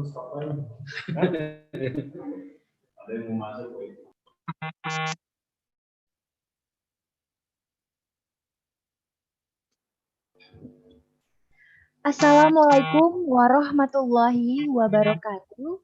Ada yang mau masuk. Assalamualaikum warahmatullahi wabarakatuh.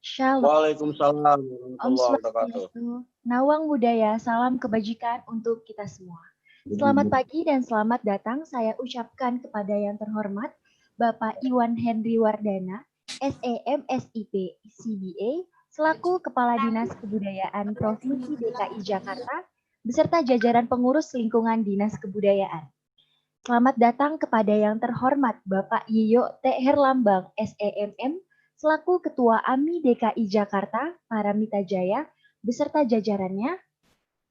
Shalom. Waalaikumsalam Om warahmatullahi wabarakatuh. Swastiastu. Nawang budaya, salam kebajikan untuk kita semua. Selamat pagi dan selamat datang saya ucapkan kepada yang terhormat Bapak Iwan Henry Wardana, SEM SIP CBA, selaku Kepala Dinas Kebudayaan Provinsi DKI Jakarta, beserta jajaran pengurus lingkungan Dinas Kebudayaan. Selamat datang kepada yang terhormat Bapak Yiyo T. Herlambang, SEMM, selaku Ketua AMI DKI Jakarta, Paramita Jaya, beserta jajarannya.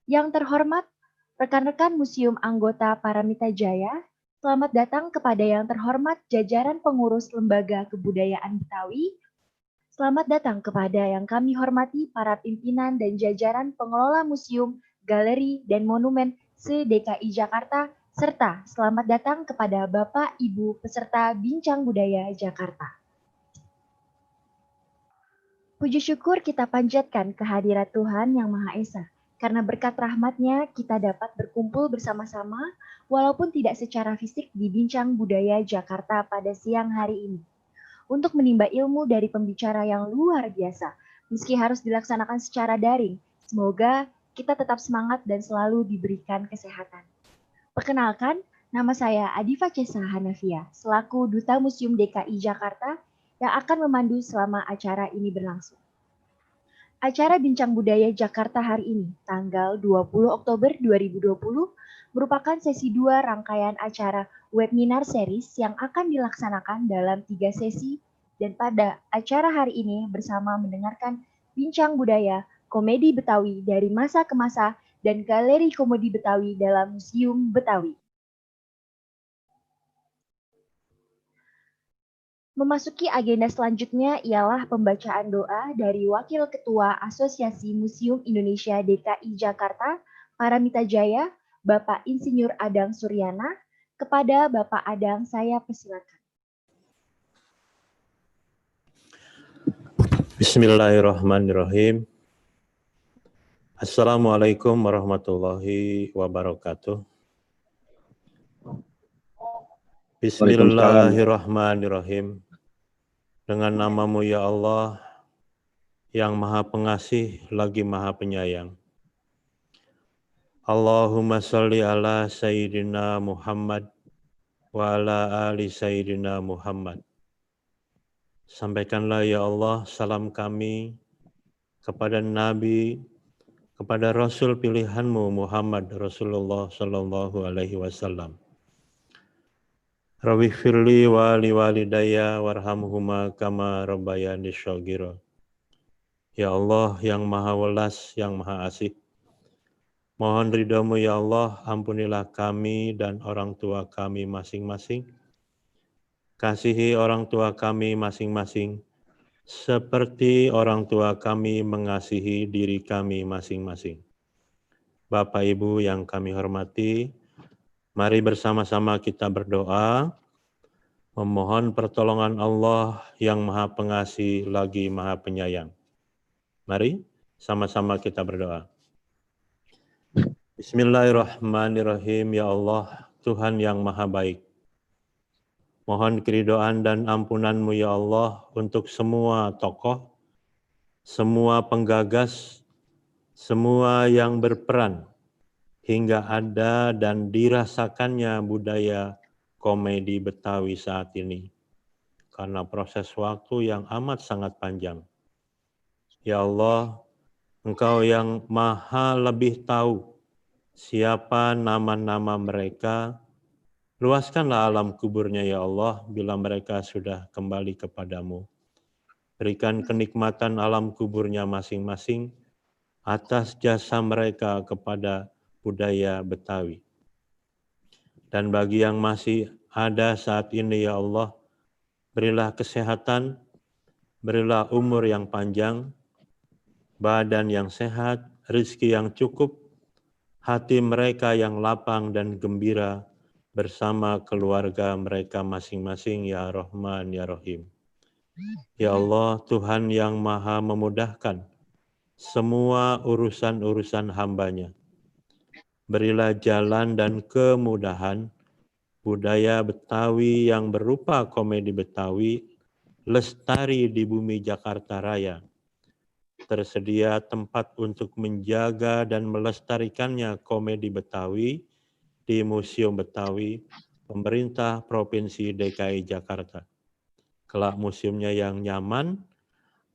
Yang terhormat rekan-rekan Museum Anggota Paramita Jaya, selamat datang kepada yang terhormat jajaran pengurus Lembaga Kebudayaan Betawi. Selamat datang kepada yang kami hormati para pimpinan dan jajaran pengelola museum, galeri, dan monumen se-DKI Jakarta, serta selamat datang kepada Bapak Ibu peserta Bincang Budaya Jakarta. Puji syukur kita panjatkan kehadirat Tuhan Yang Maha Esa, karena berkat rahmat-Nya kita dapat berkumpul bersama-sama walaupun tidak secara fisik di Bincang Budaya Jakarta pada siang hari ini, untuk menimba ilmu dari pembicara yang luar biasa, meski harus dilaksanakan secara daring. Semoga kita tetap semangat dan selalu diberikan kesehatan. Perkenalkan, nama saya Adifa Cesa Hanafia, selaku Duta Museum DKI Jakarta yang akan memandu selama acara ini berlangsung. Acara Bincang Budaya Jakarta hari ini, tanggal 20 Oktober 2020, merupakan sesi 2 rangkaian acara webinar series yang akan dilaksanakan dalam 3 sesi, dan pada acara hari ini bersama mendengarkan Bincang Budaya, Komedi Betawi dari masa ke masa, dan Galeri Komedi Betawi dalam Museum Betawi. Memasuki agenda selanjutnya ialah pembacaan doa dari Wakil Ketua Asosiasi Museum Indonesia DKI Jakarta, Paramita Jaya, Bapak Insinyur Adang Suryana. Kepada Bapak Adang, saya persilakan. Bismillahirrahmanirrahim. Assalamualaikum warahmatullahi wabarakatuh. Bismillahirrahmanirrahim. Dengan nama-Mu ya Allah, yang Maha Pengasih lagi Maha Penyayang. Allahumma salli ala Sayyidina Muhammad wa ala ali Sayyidina Muhammad. Sampaikanlah ya Allah salam kami kepada Nabi, kepada Rasul pilihan-Mu Muhammad Rasulullah Sallallahu Alaihi Wasallam. Rabbi firli wa li walidayya warhamhuma kama rabbayani shaghira. Ya Allah yang Maha Welas, yang Maha Asih, mohon ridha-Mu ya Allah, ampunilah kami dan orang tua kami masing-masing. Kasihi orang tua kami masing-masing, seperti orang tua kami mengasihi diri kami masing-masing. Bapak Ibu yang kami hormati, mari bersama-sama kita berdoa, memohon pertolongan Allah yang Maha Pengasih lagi Maha Penyayang. Mari sama-sama kita berdoa. Bismillahirrahmanirrahim. Ya Allah, Tuhan yang Maha Baik, mohon keridhaan dan ampunan-Mu ya Allah untuk semua tokoh, semua penggagas, semua yang berperan hingga ada dan dirasakannya budaya komedi Betawi saat ini, karena proses waktu yang amat sangat panjang. Ya Allah, Engkau yang Maha lebih tahu siapa nama-nama mereka. Luaskanlah alam kuburnya ya Allah bila mereka sudah kembali kepadamu. Berikan kenikmatan alam kuburnya masing-masing atas jasa mereka kepada budaya Betawi. Dan bagi yang masih ada saat ini ya Allah, berilah kesehatan, berilah umur yang panjang, badan yang sehat, rezeki yang cukup, hati mereka yang lapang dan gembira bersama keluarga mereka masing-masing ya Rahman ya Rahim. Ya Allah, Tuhan yang maha memudahkan semua urusan-urusan hamba-Nya. Berilah jalan dan kemudahan budaya Betawi yang berupa komedi Betawi lestari di bumi Jakarta Raya. Tersedia tempat untuk menjaga dan melestarikannya komedi Betawi di Museum Betawi, pemerintah Provinsi DKI Jakarta. Kelak museumnya yang nyaman,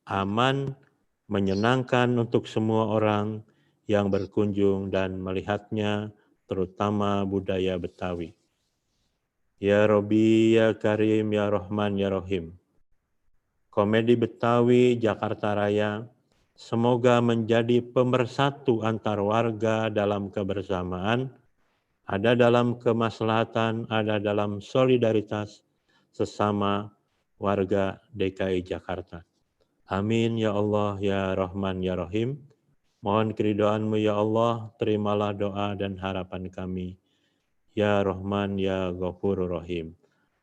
aman, menyenangkan untuk semua orang yang berkunjung dan melihatnya, terutama budaya Betawi. Ya Robbi, Ya Karim, Ya Rahman, Ya Rahim. Komedi Betawi Jakarta Raya semoga menjadi pemersatu antar warga dalam kebersamaan, ada dalam kemaslahatan, ada dalam solidaritas sesama warga DKI Jakarta. Amin ya Allah, ya Rahman, ya Rahim. Mohon keridhaan-Mu ya Allah, terimalah doa dan harapan kami. Ya Rahman, ya Ghafurur Rahim.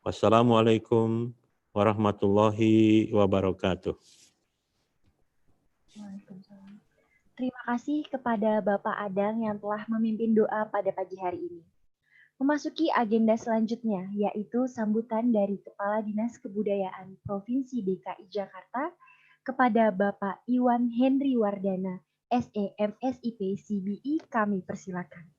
Wassalamualaikum warahmatullahi wabarakatuh. Waalaikumsalam. Terima kasih kepada Bapak Adang yang telah memimpin doa pada pagi hari ini. Memasuki agenda selanjutnya, yaitu sambutan dari Kepala Dinas Kebudayaan Provinsi DKI Jakarta kepada Bapak Iwan Henry Wardana, SEMSIP CBI, kami persilakan.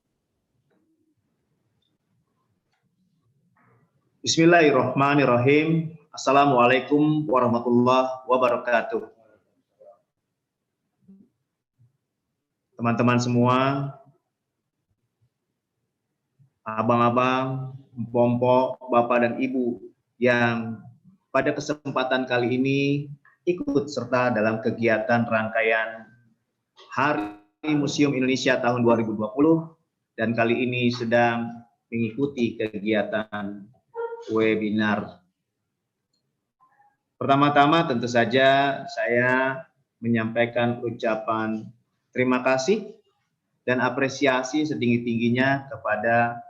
Bismillahirrahmanirrahim. Assalamualaikum warahmatullahi wabarakatuh. Teman-teman semua, abang-abang, empok-empok, bapak dan ibu yang pada kesempatan kali ini ikut serta dalam kegiatan rangkaian Hari Museum Indonesia tahun 2020 dan kali ini sedang mengikuti kegiatan webinar. Pertama-tama tentu saja saya menyampaikan ucapan terima kasih dan apresiasi setinggi-tingginya kepada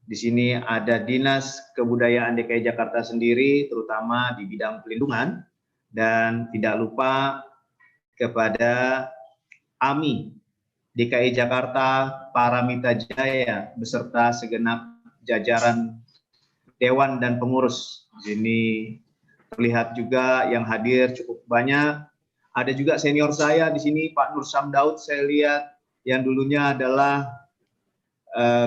di sini ada Dinas Kebudayaan DKI Jakarta sendiri, terutama di bidang pelindungan, dan tidak lupa kepada AMI DKI Jakarta, Paramita Jaya, beserta segenap jajaran Dewan dan pengurus. Di sini terlihat juga yang hadir cukup banyak. Ada juga senior saya di sini, Pak Nur Samdaud, saya lihat yang dulunya adalah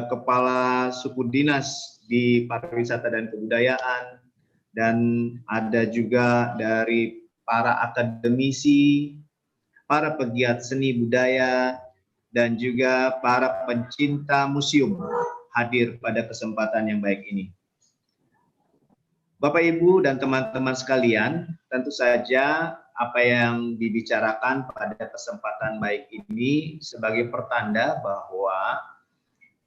Kepala Suku Dinas di Pariwisata dan Kebudayaan, dan ada juga dari para akademisi, para pegiat seni budaya, dan juga para pencinta museum hadir pada kesempatan yang baik ini. Bapak, Ibu, dan teman-teman sekalian, tentu saja apa yang dibicarakan pada kesempatan baik ini sebagai pertanda bahwa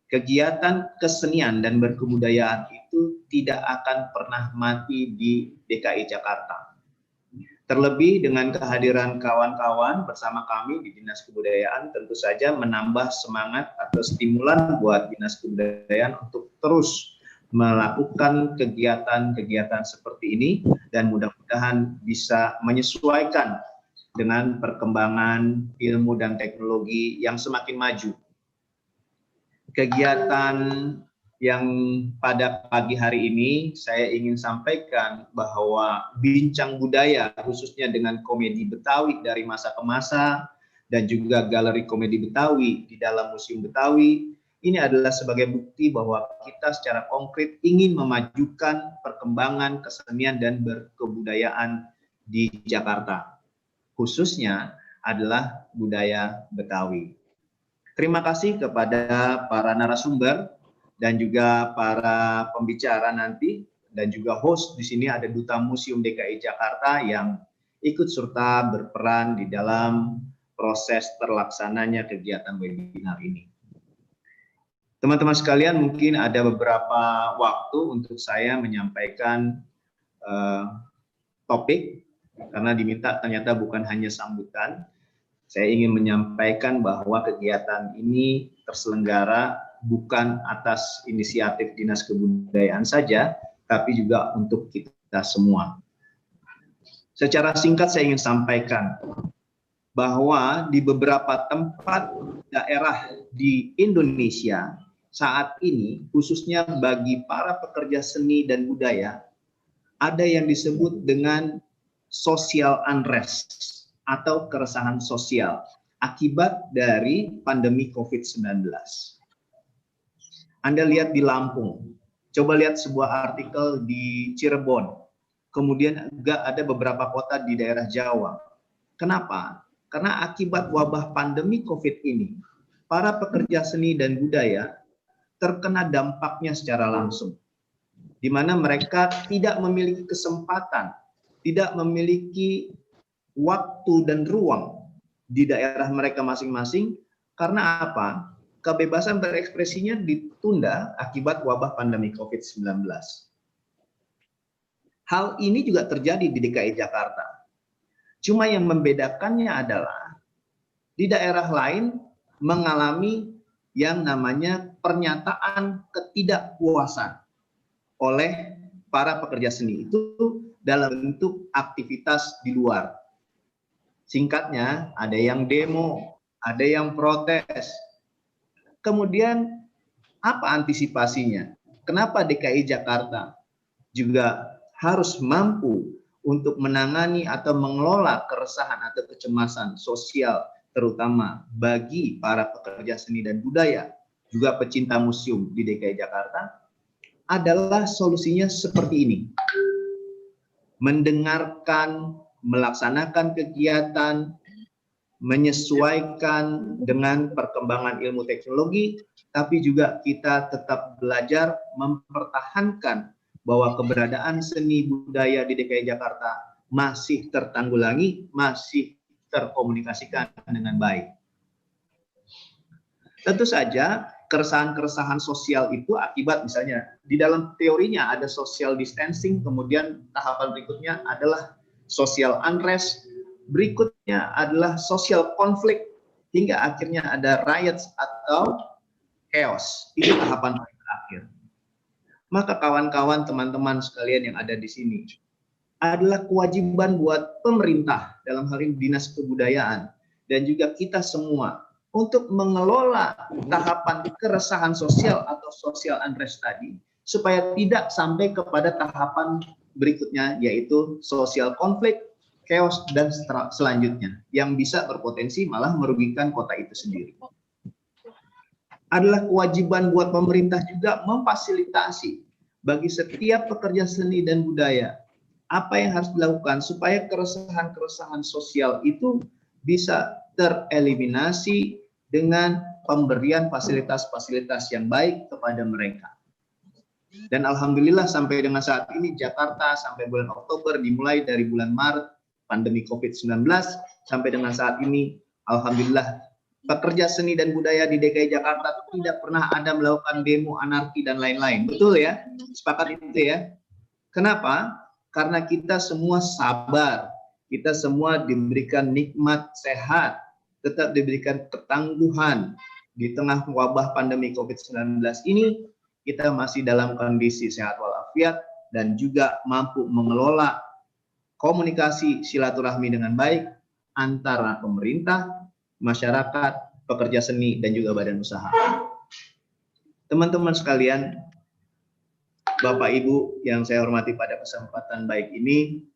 kegiatan kesenian dan berkebudayaan itu tidak akan pernah mati di DKI Jakarta. Terlebih dengan kehadiran kawan-kawan bersama kami di Dinas Kebudayaan tentu saja menambah semangat atau stimulan buat Dinas Kebudayaan untuk terus melakukan kegiatan-kegiatan seperti ini dan mudah-mudahan bisa menyesuaikan dengan perkembangan ilmu dan teknologi yang semakin maju. Kegiatan yang pada pagi hari ini saya ingin sampaikan bahwa bincang budaya khususnya dengan komedi Betawi dari masa ke masa dan juga galeri komedi Betawi di dalam Museum Betawi ini adalah sebagai bukti bahwa kita secara konkret ingin memajukan perkembangan kesenian dan berkebudayaan di Jakarta, khususnya adalah budaya Betawi. Terima kasih kepada para narasumber dan juga para pembicara nanti, dan juga host di sini ada Duta Museum DKI Jakarta yang ikut serta berperan di dalam proses terlaksananya kegiatan webinar ini. Teman-teman sekalian, mungkin ada beberapa waktu untuk saya menyampaikan topik, karena diminta ternyata bukan hanya sambutan. Saya ingin menyampaikan bahwa kegiatan ini terselenggara bukan atas inisiatif Dinas Kebudayaan saja, tapi juga untuk kita semua. Secara singkat saya ingin sampaikan bahwa di beberapa tempat daerah di Indonesia saat ini, khususnya bagi para pekerja seni dan budaya, ada yang disebut dengan social unrest atau keresahan sosial akibat dari pandemi COVID-19. Anda lihat di Lampung, coba lihat sebuah artikel di Cirebon, kemudian juga ada beberapa kota di daerah Jawa. Kenapa? Karena akibat wabah pandemi COVID ini, para pekerja seni dan budaya terkena dampaknya secara langsung, di mana mereka tidak memiliki kesempatan, tidak memiliki waktu dan ruang di daerah mereka masing-masing. Karena apa? Kebebasan berekspresinya ditunda akibat wabah pandemi COVID-19. Hal ini juga terjadi di DKI Jakarta. Cuma yang membedakannya adalah di daerah lain mengalami yang namanya pernyataan ketidakpuasan oleh para pekerja seni itu dalam bentuk aktivitas di luar. Singkatnya, ada yang demo, ada yang protes. Kemudian apa antisipasinya? Kenapa DKI Jakarta juga harus mampu untuk menangani atau mengelola keresahan atau kecemasan sosial, terutama bagi para pekerja seni dan budaya, juga pecinta museum di DKI Jakarta, adalah solusinya seperti ini. Mendengarkan, melaksanakan kegiatan, menyesuaikan dengan perkembangan ilmu teknologi, tapi juga kita tetap belajar mempertahankan bahwa keberadaan seni budaya di DKI Jakarta masih tertanggulangi, masih terkomunikasikan dengan baik. Tentu saja keresahan-keresahan sosial itu akibat misalnya di dalam teorinya ada social distancing, kemudian tahapan berikutnya adalah social unrest, berikutnya adalah social conflict, hingga akhirnya ada riots atau chaos. Itu tahapan terakhir. Maka kawan-kawan, teman-teman sekalian yang ada di sini, adalah kewajiban buat pemerintah, dalam hal ini Dinas Kebudayaan, dan juga kita semua, untuk mengelola tahapan keresahan sosial atau social unrest tadi, supaya tidak sampai kepada tahapan berikutnya, yaitu social conflict, chaos, dan selanjutnya, yang bisa berpotensi malah merugikan kota itu sendiri. Adalah kewajiban buat pemerintah juga memfasilitasi bagi setiap pekerja seni dan budaya apa yang harus dilakukan supaya keresahan-keresahan sosial itu bisa tereliminasi dengan pemberian fasilitas-fasilitas yang baik kepada mereka. Dan alhamdulillah sampai dengan saat ini Jakarta sampai bulan Oktober, dimulai dari bulan Maret pandemi COVID-19 sampai dengan saat ini, alhamdulillah pekerja seni dan budaya di DKI Jakarta tidak pernah ada melakukan demo, anarki, dan lain-lain. Betul ya? Sepakat itu ya? Kenapa? Karena kita semua sabar. Kita semua diberikan nikmat sehat. Tetap diberikan ketangguhan. Di tengah wabah pandemi COVID-19 ini, kita masih dalam kondisi sehat walafiat dan juga mampu mengelola komunikasi silaturahmi dengan baik antara pemerintah, masyarakat, pekerja seni, dan juga badan usaha. Teman-teman sekalian, Bapak Ibu yang saya hormati pada kesempatan baik ini,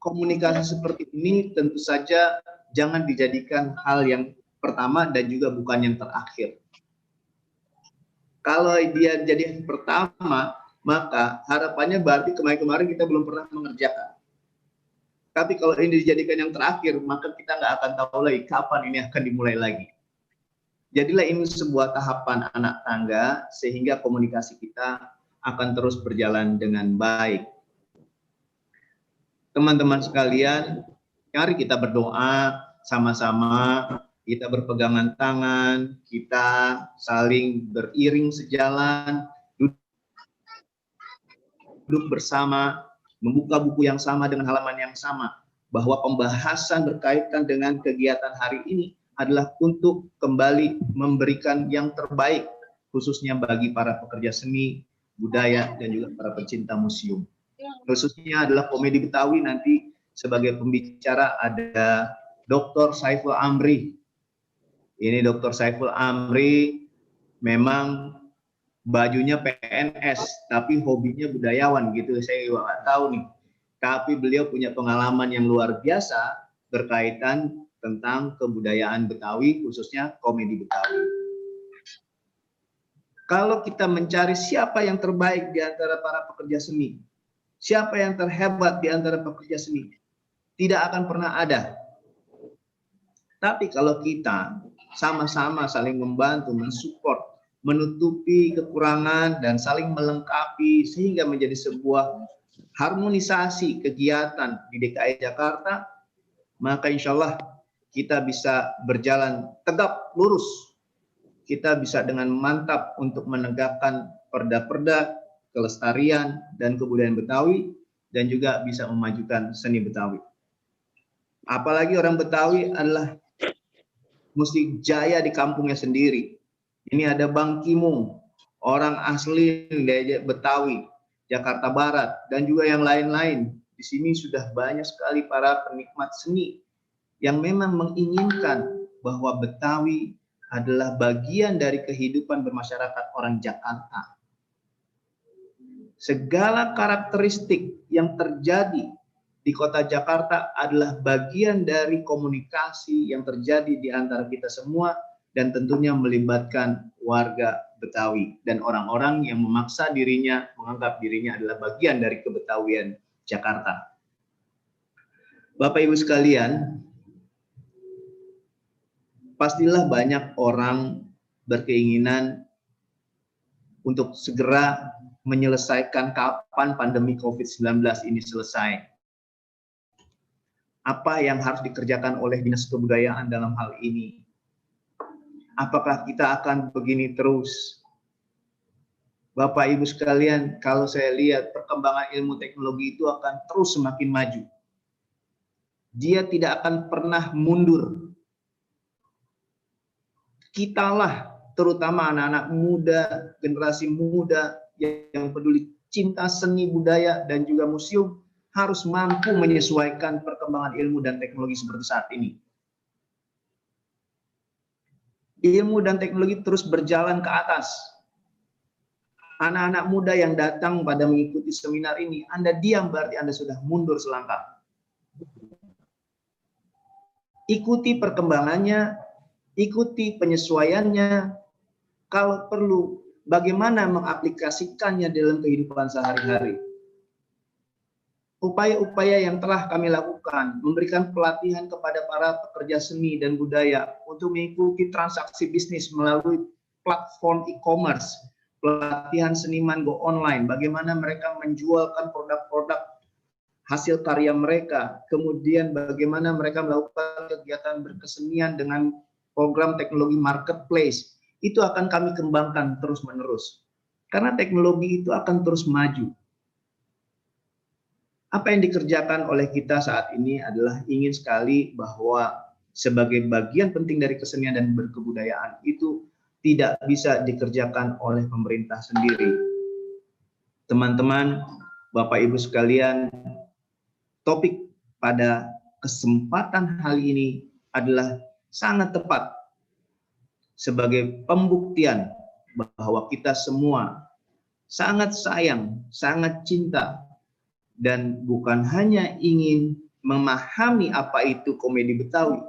komunikasi seperti ini tentu saja jangan dijadikan hal yang pertama dan juga bukan yang terakhir. Kalau dia jadi yang pertama, maka harapannya berarti kemarin-kemarin kita belum pernah mengerjakan. Tapi kalau ini dijadikan yang terakhir, maka kita nggak akan tahu lagi kapan ini akan dimulai lagi. Jadilah ini sebuah tahapan anak tangga, sehingga komunikasi kita akan terus berjalan dengan baik. Teman-teman sekalian, mari kita berdoa sama-sama, kita berpegangan tangan, kita saling beriring sejalan, duduk bersama, membuka buku yang sama dengan halaman yang sama, bahwa pembahasan berkaitan dengan kegiatan hari ini adalah untuk kembali memberikan yang terbaik, khususnya bagi para pekerja seni, budaya, dan juga para pecinta museum. khususnya adalah komedi Betawi. Nanti sebagai pembicara ada Dr. Saiful Amri. Ini Dr. Saiful Amri memang bajunya PNS, tapi hobinya budayawan gitu. Saya juga nggak tahu nih. Tapi beliau punya pengalaman yang luar biasa berkaitan tentang kebudayaan Betawi, khususnya komedi Betawi. Kalau kita mencari siapa yang terbaik di antara para pekerja seni, siapa yang terhebat di antara pekerja seni, tidak akan pernah ada. Tapi kalau kita sama-sama saling membantu, mensupport, menutupi kekurangan, dan saling melengkapi sehingga menjadi sebuah harmonisasi kegiatan di DKI Jakarta, maka insya Allah kita bisa berjalan tegap lurus. Kita bisa dengan mantap untuk menegakkan perda-perda kelestarian dan kebudayaan Betawi, dan juga bisa memajukan seni Betawi. Apalagi orang Betawi adalah mesti jaya di kampungnya sendiri. Ini ada Bang Kimung, orang asli dari Betawi, Jakarta Barat, dan juga yang lain-lain. Di sini sudah banyak sekali para penikmat seni yang memang menginginkan bahwa Betawi adalah bagian dari kehidupan bermasyarakat orang Jakarta. Segala karakteristik yang terjadi di kota Jakarta adalah bagian dari komunikasi yang terjadi di antara kita semua, dan tentunya melibatkan warga Betawi dan orang-orang yang memaksa dirinya, menganggap dirinya adalah bagian dari kebetawian Jakarta. Bapak Ibu sekalian, pastilah banyak orang berkeinginan untuk segera menyelesaikan kapan pandemi COVID-19 ini selesai. Apa yang harus dikerjakan oleh Dinas Kebudayaan dalam hal ini? Apakah kita akan begini terus? Bapak Ibu sekalian, kalau saya lihat perkembangan ilmu teknologi itu akan terus semakin maju. Dia tidak akan pernah mundur. Kitalah, terutama anak-anak muda, generasi muda yang peduli cinta seni budaya dan juga museum, harus mampu menyesuaikan perkembangan ilmu dan teknologi seperti saat ini. Ilmu dan teknologi terus berjalan ke atas. Anak-anak muda yang datang pada mengikuti seminar ini, Anda diam berarti Anda sudah mundur selangkah. Ikuti perkembangannya, ikuti penyesuaiannya. Kalau perlu, bagaimana mengaplikasikannya dalam kehidupan sehari-hari. Upaya-upaya yang telah kami lakukan, memberikan pelatihan kepada para pekerja seni dan budaya untuk mengikuti transaksi bisnis melalui platform e-commerce, pelatihan seniman go online, bagaimana mereka menjualkan produk-produk hasil karya mereka, kemudian bagaimana mereka melakukan kegiatan berkesenian dengan program teknologi marketplace, itu akan kami kembangkan terus-menerus. Karena teknologi itu akan terus maju. Apa yang dikerjakan oleh kita saat ini adalah ingin sekali bahwa sebagai bagian penting dari kesenian dan berkebudayaan itu tidak bisa dikerjakan oleh pemerintah sendiri. Teman-teman, Bapak Ibu sekalian, topik pada kesempatan kali ini adalah sangat tepat sebagai pembuktian bahwa kita semua sangat sayang, sangat cinta, dan bukan hanya ingin memahami apa itu komedi Betawi,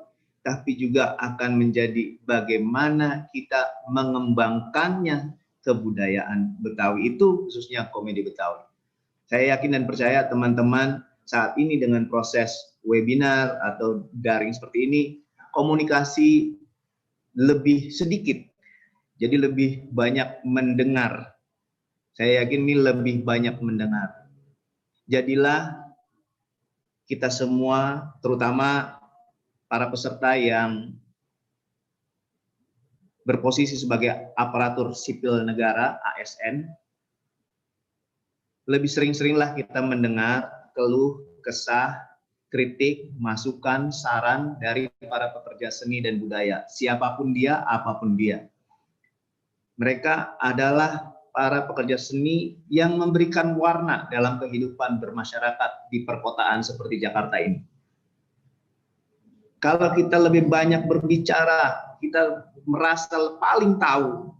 tapi juga akan menjadi bagaimana kita mengembangkannya kebudayaan Betawi itu, khususnya komedi Betawi. Saya yakin dan percaya teman-teman saat ini dengan proses webinar atau daring seperti ini, komunikasi lebih sedikit, jadi lebih banyak mendengar. Saya yakin ini lebih banyak mendengar. Jadilah kita semua, terutama para peserta yang berposisi sebagai aparatur sipil negara, ASN, lebih sering-seringlah kita mendengar keluh, kesah, kritik, masukan, saran dari para pekerja seni dan budaya, siapapun dia, apapun dia. Mereka adalah para pekerja seni yang memberikan warna dalam kehidupan bermasyarakat di perkotaan seperti Jakarta ini. Kalau kita lebih banyak berbicara, kita merasa paling tahu,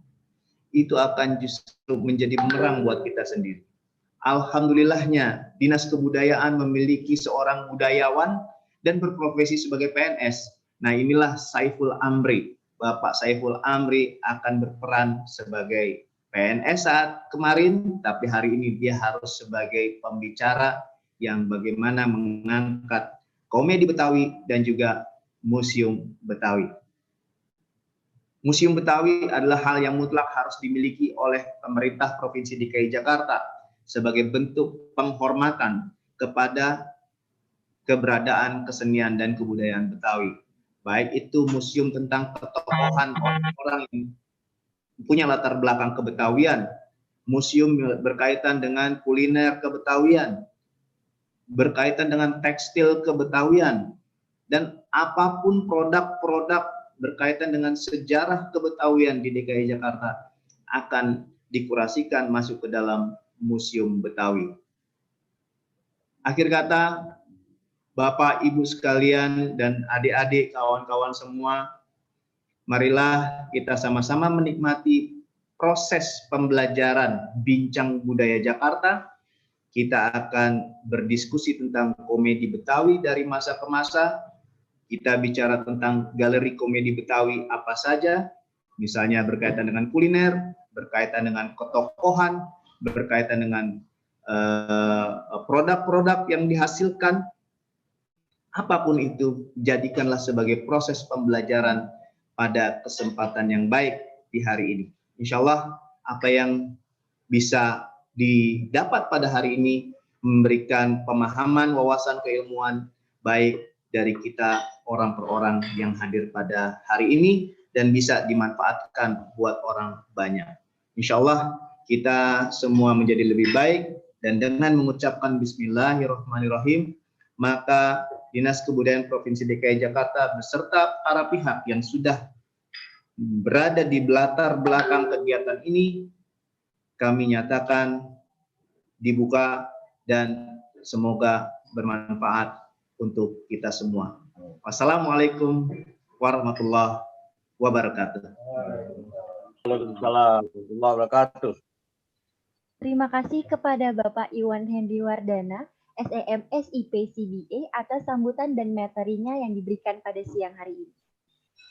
itu akan justru menjadi bumerang buat kita sendiri. Alhamdulillahnya, Dinas Kebudayaan memiliki seorang budayawan dan berprofesi sebagai PNS. Nah, inilah Saiful Amri. Bapak Saiful Amri akan berperan sebagai PNS saat kemarin, tapi hari ini dia harus sebagai pembicara yang bagaimana mengangkat komedi Betawi dan juga Museum Betawi. Museum Betawi adalah hal yang mutlak harus dimiliki oleh pemerintah Provinsi DKI Jakarta sebagai bentuk penghormatan kepada keberadaan kesenian dan kebudayaan Betawi. Baik itu museum tentang ketokohan orang-orang yang punya latar belakang kebetawian, museum berkaitan dengan kuliner kebetawian, berkaitan dengan tekstil kebetawian, dan apapun produk-produk berkaitan dengan sejarah kebetawian di DKI Jakarta akan dikurasikan masuk ke dalam Museum Betawi. Akhir kata, Bapak, Ibu sekalian, dan adik-adik, kawan-kawan semua, marilah kita sama-sama menikmati proses pembelajaran Bincang Budaya Jakarta. Kita akan berdiskusi tentang komedi Betawi dari masa ke masa. Kita bicara tentang galeri komedi Betawi apa saja, misalnya berkaitan dengan kuliner, berkaitan dengan ketokohan, berkaitan dengan produk-produk yang dihasilkan. Apapun itu, jadikanlah sebagai proses pembelajaran pada kesempatan yang baik di hari ini. Insya Allah, apa yang bisa didapat pada hari ini memberikan pemahaman, wawasan, keilmuan baik dari kita orang per orang yang hadir pada hari ini dan bisa dimanfaatkan buat orang banyak. Insya Allah kita semua menjadi lebih baik, dan dengan mengucapkan Bismillahirrahmanirrahim, maka Dinas Kebudayaan Provinsi DKI Jakarta beserta para pihak yang sudah berada di latar belakang kegiatan ini, kami nyatakan dibuka dan semoga bermanfaat untuk kita semua. Wassalamualaikum warahmatullahi wabarakatuh. Waalaikumsalam warahmatullahi wabarakatuh. Terima kasih kepada Bapak Iwan Henry Wardana, SEM SIP CBA, atas sambutan dan materinya yang diberikan pada siang hari ini.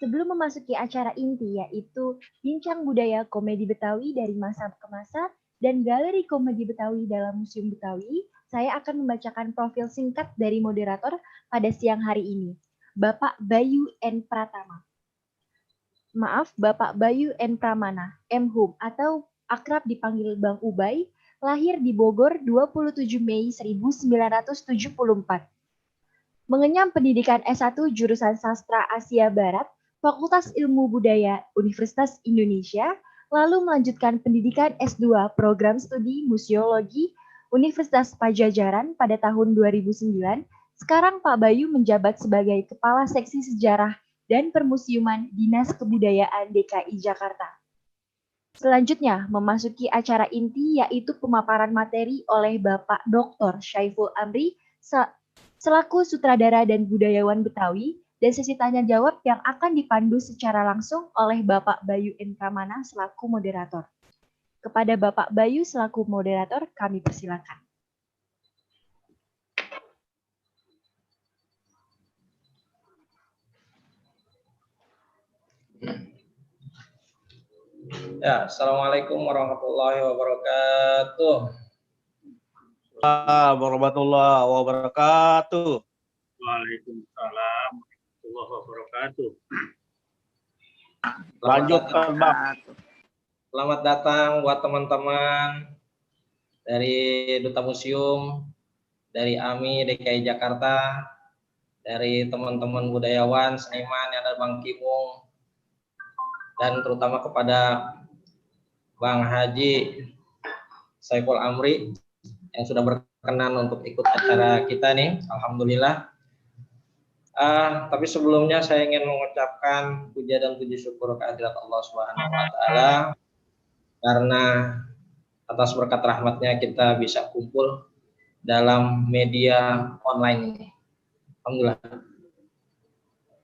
Sebelum memasuki acara inti, yaitu Bincang Budaya Komedi Betawi dari Masa ke Masa dan Galeri Komedi Betawi dalam Museum Betawi, saya akan membacakan profil singkat dari moderator pada siang hari ini, Bapak Bayu N. Pratama. Maaf, Bapak Bayu N. Pramana, M.Hum, atau akrab dipanggil Bang Ubay, lahir di Bogor 27 Mei 1974. Mengenyam pendidikan S1 jurusan Sastra Asia Barat, Fakultas Ilmu Budaya Universitas Indonesia, lalu melanjutkan pendidikan S2 Program Studi Museologi Universitas Pajajaran pada tahun 2009. Sekarang Pak Bayu menjabat sebagai Kepala Seksi Sejarah dan Permusiuman Dinas Kebudayaan DKI Jakarta. Selanjutnya, memasuki acara inti, yaitu pemaparan materi oleh Bapak Dr. Saiful Amri selaku sutradara dan budayawan Betawi, dan sesi tanya jawab yang akan dipandu secara langsung oleh Bapak Bayu N. Pramana selaku moderator. Kepada Bapak Bayu selaku moderator, kami persilakan. Ya, Assalamualaikum warahmatullahi wabarakatuh. Warahmatullahi wabarakatuh. Waalaikumsalam warahmatullahi wabarakatuh. Lanjutkan, Bang. Selamat datang buat teman-teman dari Duta Museum, dari AMI DKI Jakarta, dari teman-teman budayawan, seniman yang ada Bang Kimung, dan terutama kepada Bang Haji Saiful Amri yang sudah berkenan untuk ikut acara kita nih, alhamdulillah. Tapi sebelumnya saya ingin mengucapkan puja dan puji syukur kehadirat Allah Subhanahu wa taala karena atas berkat rahmatnya kita bisa kumpul dalam media online ini. Alhamdulillah.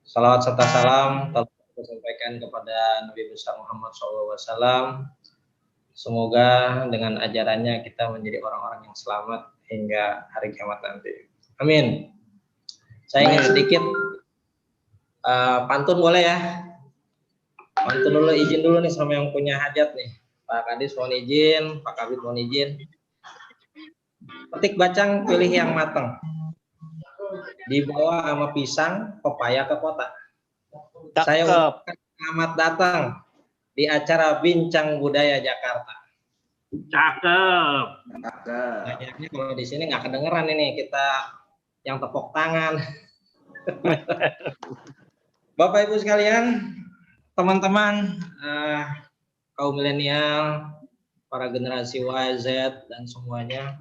Salawat serta salam telah kita sampaikan kepada Nabi besar Muhammad SAW. Semoga dengan ajarannya kita menjadi orang-orang yang selamat hingga hari kiamat nanti. Amin. Saya ingin sedikit pantun boleh ya? Pantun dulu, izin dulu nih sama yang punya hajat nih. Pak Kadis mohon izin, Pak Kabid mohon izin. Petik bacang, pilih yang matang. Dibawa sama pisang, pepaya ke kota. Saya ucapkan selamat datang di acara Bincang Budaya Jakarta. Cakep. Kayaknya kalau di sini nggak kedengeran ini kita yang tepuk tangan. Bapak Ibu sekalian, teman-teman, kaum milenial, para generasi Y, Z dan semuanya,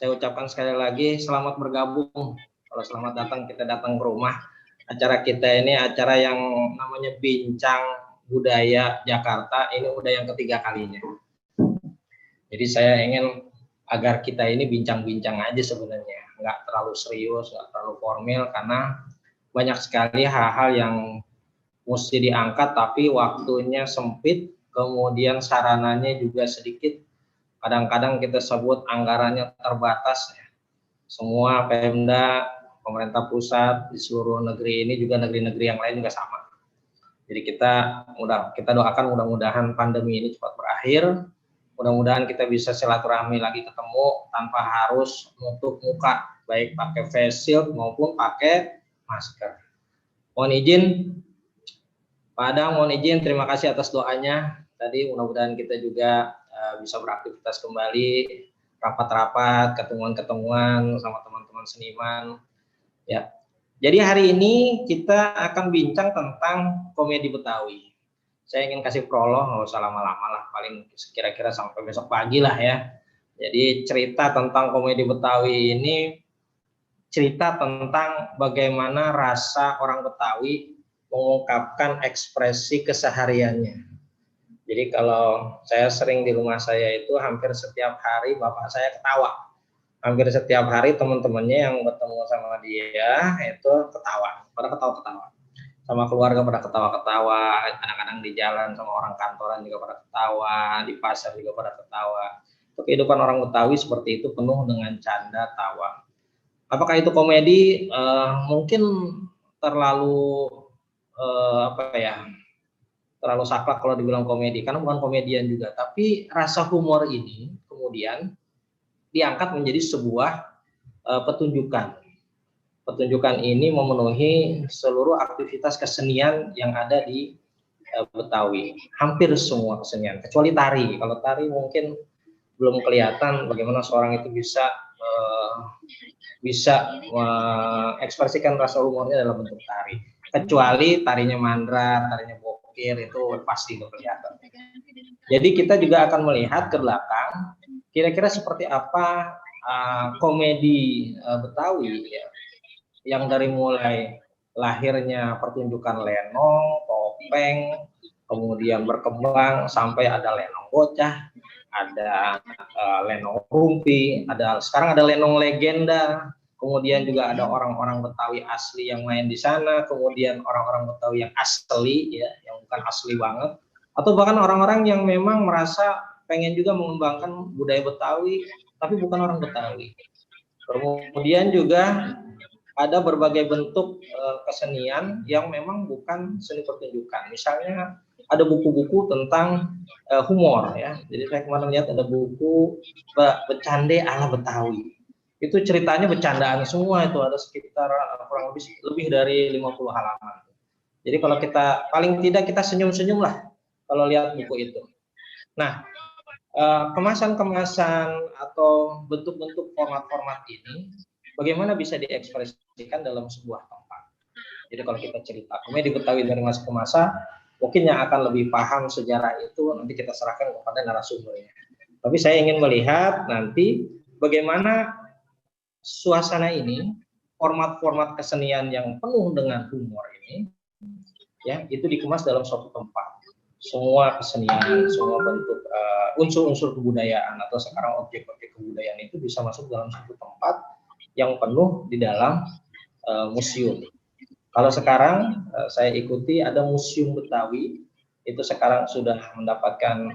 saya ucapkan sekali lagi selamat bergabung. Kalau selamat datang, kita datang ke rumah. Acara kita ini acara yang namanya Bincang Budaya Jakarta. Ini udah yang ketiga kalinya. Jadi saya ingin agar kita ini bincang-bincang aja sebenarnya. Nggak terlalu serius, nggak terlalu formal, karena banyak sekali hal-hal yang mesti diangkat, tapi waktunya sempit, kemudian sarananya juga sedikit. Kadang-kadang kita sebut anggarannya terbatas. Semua Pemda, pemerintah pusat di seluruh negeri ini juga negeri-negeri yang lain juga sama. Jadi kita doakan mudah-mudahan pandemi ini cepat berakhir. Mudah-mudahan kita bisa silaturahmi lagi ketemu tanpa harus nutup muka, baik pakai face shield maupun pakai masker. Mohon izin, Pak Adang, mohon izin, terima kasih atas doanya. Tadi mudah-mudahan kita juga bisa beraktivitas kembali, rapat-rapat, ketemuan-ketemuan sama teman-teman seniman. Ya, jadi hari ini kita akan bincang tentang komedi Betawi. Saya ingin kasih prolog, nggak usah lama-lama lah, paling kira-kira sampai besok pagi lah ya. Jadi cerita tentang komedi Betawi ini cerita tentang bagaimana rasa orang Betawi mengungkapkan ekspresi kesehariannya. Jadi kalau saya sering di rumah saya itu hampir setiap hari bapak saya ketawa. Hampir setiap hari teman-temannya yang bertemu sama dia itu ketawa, pada ketawa-ketawa. Sama keluarga pada ketawa-ketawa, kadang-kadang di jalan sama orang kantoran juga pada ketawa, di pasar juga pada ketawa. Kehidupan orang Betawi seperti itu, penuh dengan canda tawa. Apakah itu komedi? Mungkin terlalu terlalu saklek kalau dibilang komedi, karena bukan komedian juga. Tapi rasa humor ini kemudian diangkat menjadi sebuah pertunjukan. Pertunjukan ini memenuhi seluruh aktivitas kesenian yang ada di Betawi. Hampir semua kesenian, kecuali tari. Kalau tari mungkin belum kelihatan bagaimana seorang itu bisa mengekspresikan rasa humornya dalam bentuk tari. Kecuali tarinya mandra, tarinya bokir, itu pasti kelihatan. Jadi kita juga akan melihat ke belakang, kira-kira seperti apa komedi Betawi ya, yang dari mulai lahirnya pertunjukan lenong, topeng, kemudian berkembang sampai ada lenong bocah, ada lenong rumpi, sekarang ada lenong legenda, kemudian juga ada orang-orang Betawi asli yang main di sana, kemudian orang-orang Betawi yang asli ya, yang bukan asli banget, atau bahkan orang-orang yang memang merasa pengen juga mengembangkan budaya Betawi tapi bukan orang Betawi. Kemudian juga ada berbagai bentuk kesenian yang memang bukan seni pertunjukan. Misalnya ada buku-buku tentang humor ya. Jadi saya kemarin lihat ada buku Becande ala Betawi. Itu ceritanya bercandaan semua, itu ada sekitar kurang lebih dari 50 halaman. Jadi kalau kita paling tidak kita senyum-senyum lah kalau lihat buku itu. Nah, kemasan-kemasan atau bentuk-bentuk format-format ini bagaimana bisa diekspresikan dalam sebuah tempat. Jadi kalau kita cerita komedi Betawi dari masa ke masa, mungkin yang akan lebih paham sejarah itu nanti kita serahkan kepada narasumbernya. Tapi saya ingin melihat nanti bagaimana suasana ini, format-format kesenian yang penuh dengan humor ini, ya itu dikemas dalam suatu tempat. semua kesenian, semua bentuk unsur-unsur kebudayaan atau sekarang objek-objek kebudayaan itu bisa masuk dalam satu tempat yang penuh di dalam museum. Kalau sekarang saya ikuti ada Museum Betawi, itu sekarang sudah mendapatkan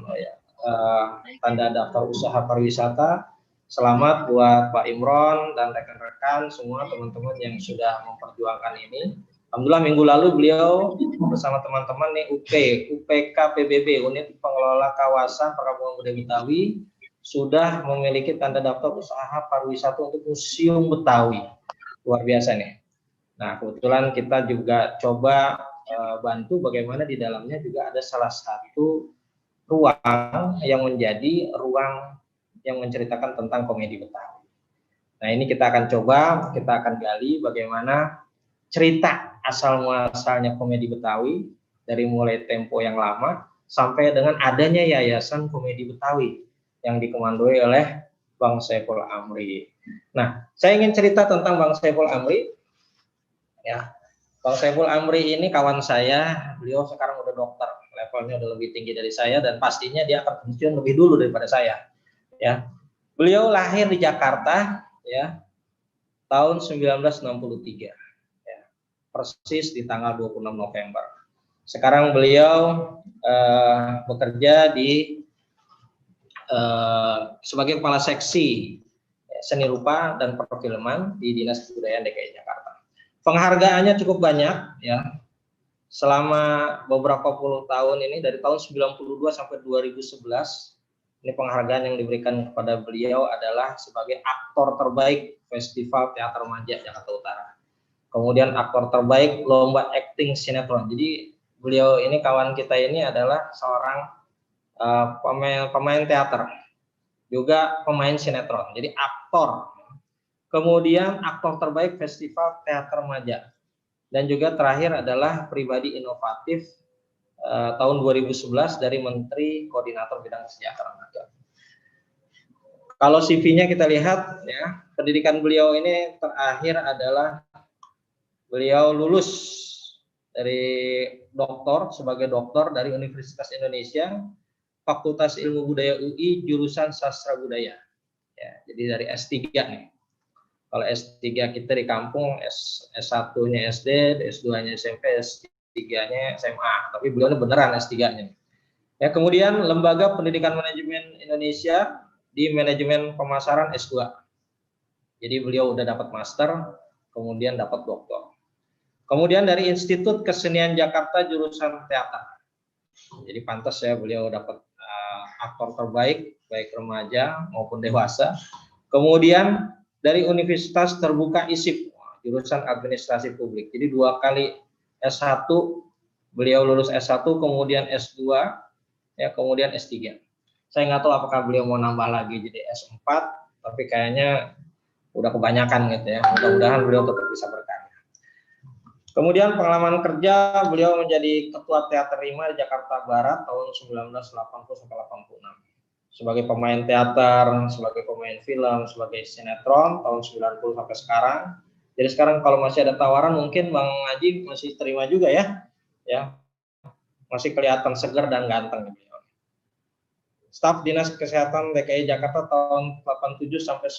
tanda daftar usaha pariwisata. Selamat buat Pak Imron dan rekan-rekan semua teman-teman yang sudah memperjuangkan ini. Alhamdulillah minggu lalu beliau bersama teman-teman nih UPK PBB, Unit Pengelola Kawasan Perkampungan Budaya Betawi, sudah memiliki tanda daftar usaha pariwisata untuk Museum Betawi. Luar biasa nih. Nah, kebetulan kita juga coba bantu bagaimana di dalamnya juga ada salah satu ruang yang menjadi ruang yang menceritakan tentang komedi Betawi. Nah, ini kita akan coba, kita akan gali bagaimana cerita asal muasalnya komedi Betawi dari mulai tempo yang lama sampai dengan adanya Yayasan Komedi Betawi yang dikomandoi oleh Bang Saiful Amri. Nah, saya ingin cerita tentang Bang Saiful Amri. Ya, Bang Saiful Amri ini kawan saya, beliau sekarang udah dokter, levelnya udah lebih tinggi dari saya dan pastinya dia akan pensiun lebih dulu daripada saya. Ya, beliau lahir di Jakarta, ya, tahun 1963, ya, persis di tanggal 26 November. Sekarang beliau bekerja di sebagai kepala seksi seni rupa dan perfilman di Dinas Kebudayaan DKI Jakarta. Penghargaannya cukup banyak, ya. Selama beberapa puluh tahun ini, dari tahun 92 sampai 2011, ini penghargaan yang diberikan kepada beliau adalah sebagai aktor terbaik Festival Teater Maja Jakarta Utara. Kemudian aktor terbaik lomba akting sinetron. Jadi beliau ini, kawan kita ini adalah seorang pemain teater, juga pemain sinetron. Jadi aktor. Kemudian aktor terbaik Festival Teater Maja, dan juga terakhir adalah pribadi inovatif tahun 2011 dari Menteri Koordinator Bidang Kesejahteraan Rakyat. Kalau CV-nya kita lihat, ya, pendidikan beliau ini terakhir adalah beliau lulus dari doktor, sebagai doktor dari Universitas Indonesia, Fakultas Ilmu Budaya UI, jurusan Sastra Budaya. Ya, jadi dari S3 nih. Kalau S3 kita di kampung, S1-nya SD, S2-nya SMP, S3-nya SMA. Tapi beliau ini beneran S3-nya. Ya, kemudian Lembaga Pendidikan Manajemen Indonesia di Manajemen Pemasaran S2. Jadi beliau udah dapat master, kemudian dapat doktor. Kemudian dari Institut Kesenian Jakarta jurusan teater. Jadi pantas ya beliau dapat aktor terbaik, baik remaja maupun dewasa. Kemudian dari Universitas Terbuka ISIP, jurusan Administrasi Publik. Jadi 2 kali S1, beliau lulus S1, kemudian S2, ya, kemudian S3. Saya nggak tahu apakah beliau mau nambah lagi jadi S4, tapi kayaknya udah kebanyakan gitu ya. Mudah-mudahan beliau tetap bisa berkarya. Kemudian pengalaman kerja, beliau menjadi Ketua Teater Rima di Jakarta Barat tahun 1980 sampai 86. Sebagai pemain teater, sebagai pemain film, sebagai sinetron tahun 90 sampai sekarang. Jadi sekarang kalau masih ada tawaran mungkin Bang Haji masih terima juga ya. Ya. Masih kelihatan segar dan ganteng. Staf Dinas Kesehatan DKI Jakarta tahun 87 sampai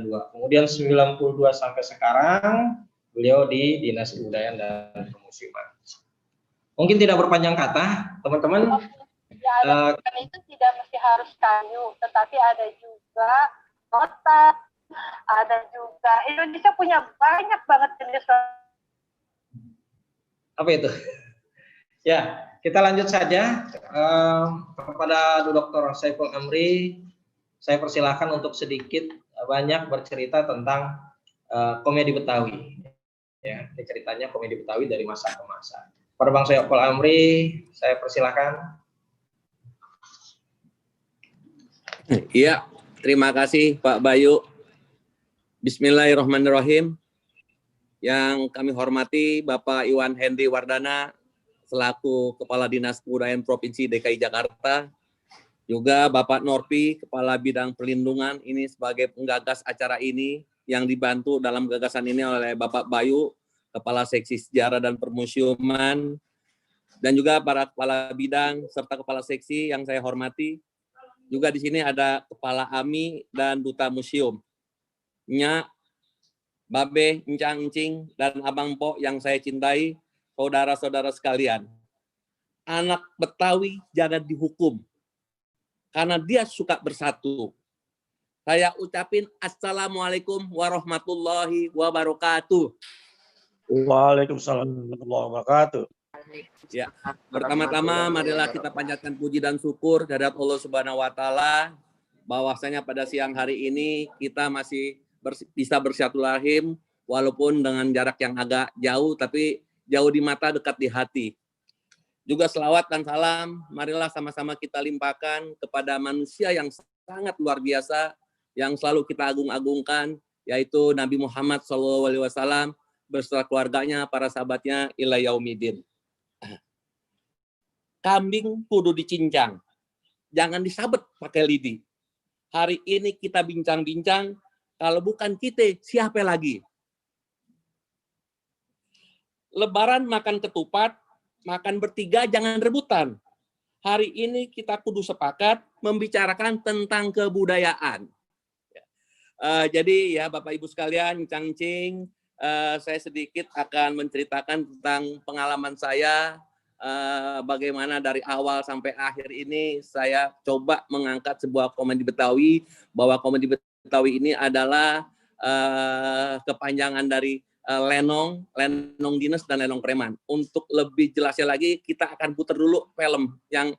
92. Kemudian 92 sampai sekarang beliau di Dinas Kebudayaan dan Permusiman. Mungkin tidak berpanjang kata, teman-teman. Ya, itu tidak mesti harus kayu, tetapi ada juga rotan, ada juga Indonesia punya banyak banget jenis. Apa itu? Ya, kita lanjut saja kepada Dr. Saiful Amri. Saya persilahkan untuk sedikit banyak bercerita tentang komedi Betawi. Ya, ini ceritanya komedi Betawi dari masa ke masa. Pada Bang Saiful Amri, saya persilahkan. Iya, terima kasih Pak Bayu. Bismillahirrahmanirrahim. Yang kami hormati Bapak Iwan Henry Wardana selaku Kepala Dinas Kebudayaan Provinsi DKI Jakarta, juga Bapak Norpi, Kepala Bidang Perlindungan ini sebagai penggagas acara ini, yang dibantu dalam gagasan ini oleh Bapak Bayu, Kepala Seksi Sejarah dan Permusiuman, dan juga para kepala bidang serta kepala seksi yang saya hormati. Juga di sini ada kepala AMI dan duta museum. Nya, Babe, Encang, Encing, dan Abang Po yang saya cintai, saudara-saudara sekalian. Anak Betawi jangan dihukum karena dia suka bersatu. Saya ucapin Assalamualaikum warahmatullahi wabarakatuh. Waalaikumsalam warahmatullahi wabarakatuh. Ya, pertama-tama marilah kita panjatkan puji dan syukur kehadirat Allah Subhanahu wa taala bahwasanya pada siang hari ini kita masih bisa bersilaturahim walaupun dengan jarak yang agak jauh, tapi jauh di mata, dekat di hati. Juga selawat dan salam marilah sama-sama kita limpahkan kepada manusia yang sangat luar biasa yang selalu kita agung-agungkan, yaitu Nabi Muhammad SAW beserta keluarganya, para sahabatnya ila yaumidin. Kambing kudu dicincang, jangan disabet pakai lidi. Hari ini kita bincang-bincang, kalau bukan kita, siapa lagi? Lebaran makan ketupat, makan bertiga, jangan rebutan. Hari ini kita kudu sepakat membicarakan tentang kebudayaan. Jadi ya Bapak Ibu sekalian, Cangcing, saya sedikit akan menceritakan tentang pengalaman saya, bagaimana dari awal sampai akhir ini saya coba mengangkat sebuah komedi Betawi, bahwa komedi Betawi ini adalah kepanjangan dari Lenong Dinas dan Lenong Preman. Untuk lebih jelasnya lagi, kita akan putar dulu film yang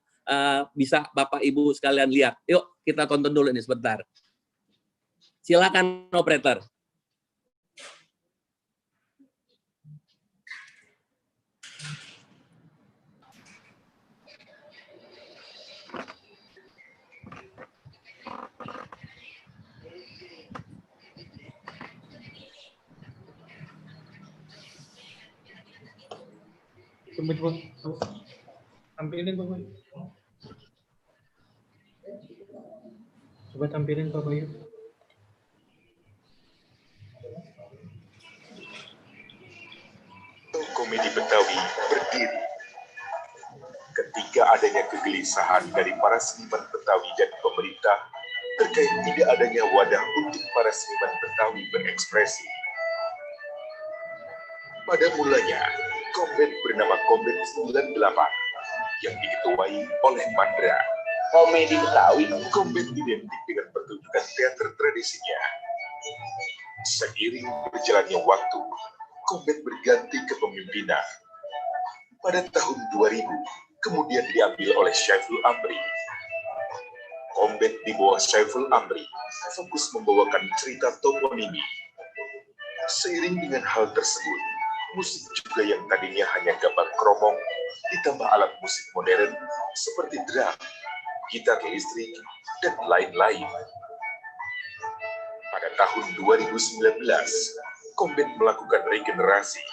bisa Bapak Ibu sekalian lihat. Yuk kita tonton dulu ini sebentar. Silakan operator. Tampilin Bapak. Coba tampilin Bapak yuk. Komedi Betawi berdiri ketika adanya kegelisahan dari para seniman Betawi dan pemerintah terkait tidak adanya wadah untuk para seniman Betawi berekspresi. Pada mulanya, Kombet bernama Kombet 98 yang diketuai oleh Mandra. Komedi Betawi, Kombet identik dengan pertunjukan teater tradisinya. Seiring berjalannya waktu, Kombet berganti kepemimpinan. Pada tahun 2000, kemudian diambil oleh Syaiful Amri. Kombet di bawah Syaiful Amri fokus membawakan cerita toponimi. Seiring dengan hal tersebut, musik juga yang tadinya hanya gambar kromong, ditambah alat musik modern seperti drum, gitar listrik, dan lain-lain. Pada tahun 2019, Kombet melakukan regenerasi,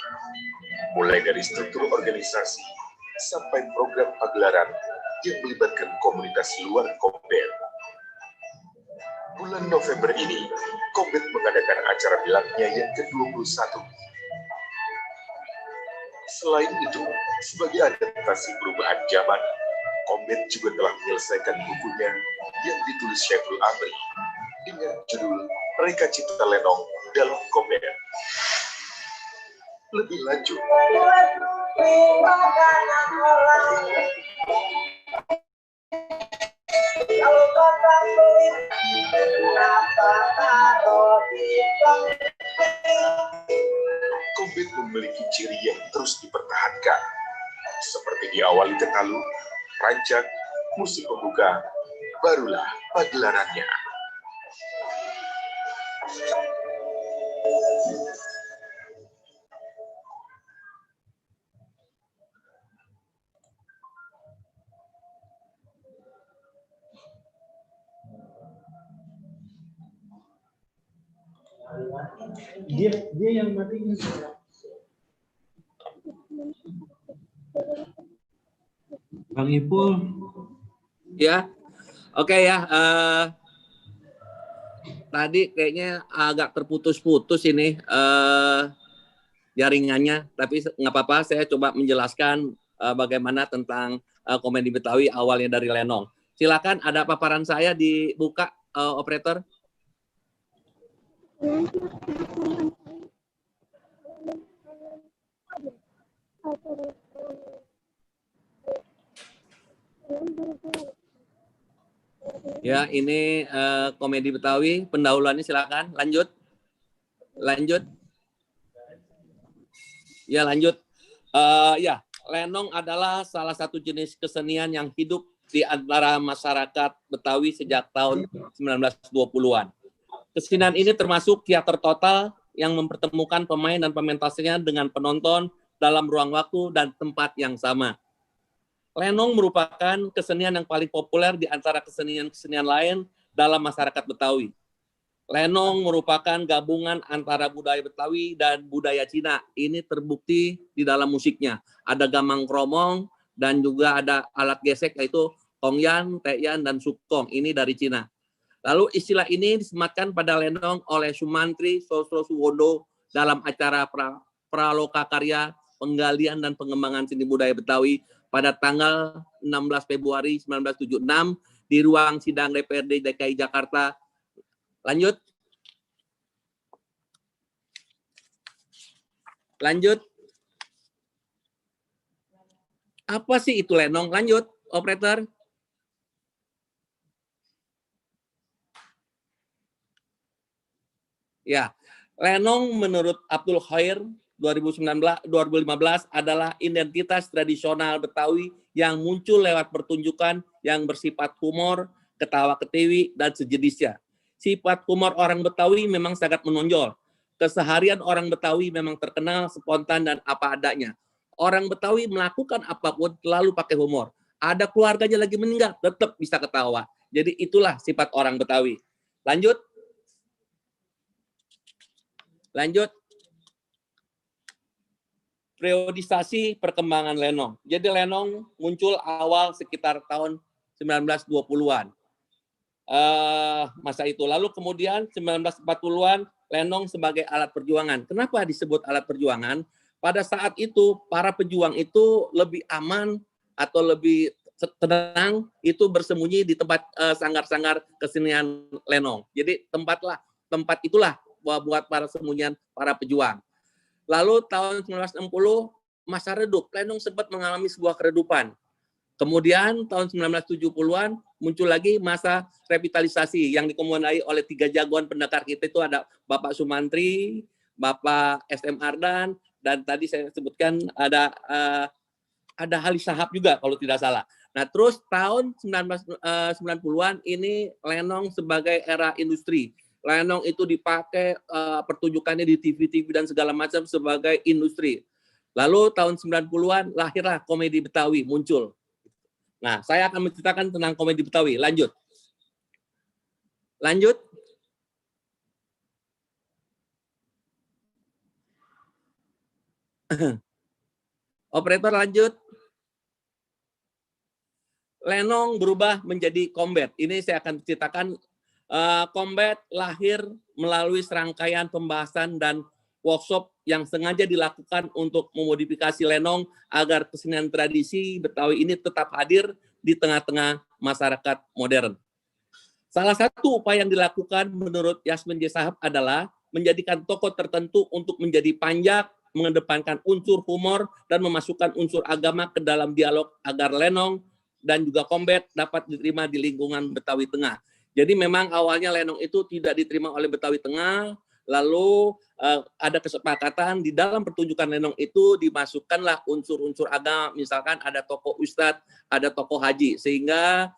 mulai dari struktur organisasi sampai program pagelaran yang melibatkan komunitas luar Kombet. Bulan November ini, Kombet mengadakan acara bilangnya yang ke-21. Selain itu, sebagai adaptasi perubahan zaman, Kombet juga telah menyelesaikan bukunya yang ditulis Syaiful Amri dengan judul Reka Cipta Lenong dalam Kombet. Lebih lanjut, Kombet memiliki ciri yang terus dipertahankan, seperti diawali ketalu, rancak, musik pembuka, barulah pagelarannya. Dia yang matiin. Bang Ipul. Ya, oke ya. Tadi kayaknya agak terputus-putus ini jaringannya, tapi nggak apa-apa. Saya coba menjelaskan bagaimana tentang komedi Betawi awalnya dari Lenong. Silakan, ada paparan saya dibuka, operator. Ya, ini komedi Betawi, pendahuluannya silakan, lanjut. Ya, lanjut. Ya, Lenong adalah salah satu jenis kesenian yang hidup di antara masyarakat Betawi sejak tahun 1920-an. Kesenian ini termasuk teater total yang mempertemukan pemain dan pementasannya dengan penonton dalam ruang waktu dan tempat yang sama. Lenong merupakan kesenian yang paling populer di antara kesenian-kesenian lain dalam masyarakat Betawi. Lenong merupakan gabungan antara budaya Betawi dan budaya Cina. Ini terbukti di dalam musiknya. Ada gamang kromong dan juga ada alat gesek yaitu kongyan, teyan, dan sukong. Ini dari Cina. Lalu istilah ini disematkan pada Lenong oleh Sumantri Sosrosuwondo dalam acara Praloka Karya, Penggalian dan Pengembangan Seni Budaya Betawi pada tanggal 16 Februari 1976 di ruang sidang DPRD DKI Jakarta. Lanjut. Apa sih itu Lenong? Lanjut, operator. Ya, Lenong menurut Abdul Khair 2015 adalah identitas tradisional Betawi yang muncul lewat pertunjukan yang bersifat humor, ketawa ketiwi, dan sejenisnya. Sifat humor orang Betawi memang sangat menonjol. Keseharian orang Betawi memang terkenal spontan dan apa adanya. Orang Betawi melakukan apapun lalu pakai humor. Ada keluarganya lagi meninggal, tetap bisa ketawa. Jadi itulah sifat orang Betawi. Lanjut. Periodisasi perkembangan Lenong. Jadi Lenong muncul awal sekitar tahun 1920-an. Masa itu. Lalu kemudian 1940-an Lenong sebagai alat perjuangan. Kenapa disebut alat perjuangan? Pada saat itu para pejuang itu lebih aman atau lebih tenang itu bersembunyi di tempat sanggar-sanggar kesenian Lenong. Jadi tempat itulah buat para sembunyian para pejuang. Lalu tahun 1960 masa redup, Lenong sempat mengalami sebuah keredupan. Kemudian tahun 1970-an muncul lagi masa revitalisasi yang dikomandangi oleh 3 jagoan pendekar kita itu ada Bapak Sumantri, Bapak SM Ardan, dan tadi saya sebutkan ada Hali Shahab juga kalau tidak salah. Nah terus tahun 1990-an ini Lenong sebagai era industri. Lenong itu dipakai pertunjukannya di TV-TV dan segala macam sebagai industri. Lalu tahun 90-an lahirlah komedi Betawi muncul. Nah, saya akan menceritakan tentang komedi Betawi. Lanjut. Operator lanjut. Lenong berubah menjadi Combat. Ini saya akan ceritakan. Combat lahir melalui serangkaian pembahasan dan workshop yang sengaja dilakukan untuk memodifikasi Lenong agar kesenian tradisi Betawi ini tetap hadir di tengah-tengah masyarakat modern. Salah satu upaya yang dilakukan menurut Yasmin J. Shahab adalah menjadikan tokoh tertentu untuk menjadi panjak, mengedepankan unsur humor, dan memasukkan unsur agama ke dalam dialog agar Lenong dan juga Combat dapat diterima di lingkungan Betawi Tengah. Jadi memang awalnya Lenong itu tidak diterima oleh Betawi Tengah, lalu ada kesepakatan di dalam pertunjukan Lenong itu dimasukkanlah unsur-unsur agama, misalkan ada tokoh ustadz, ada tokoh haji, sehingga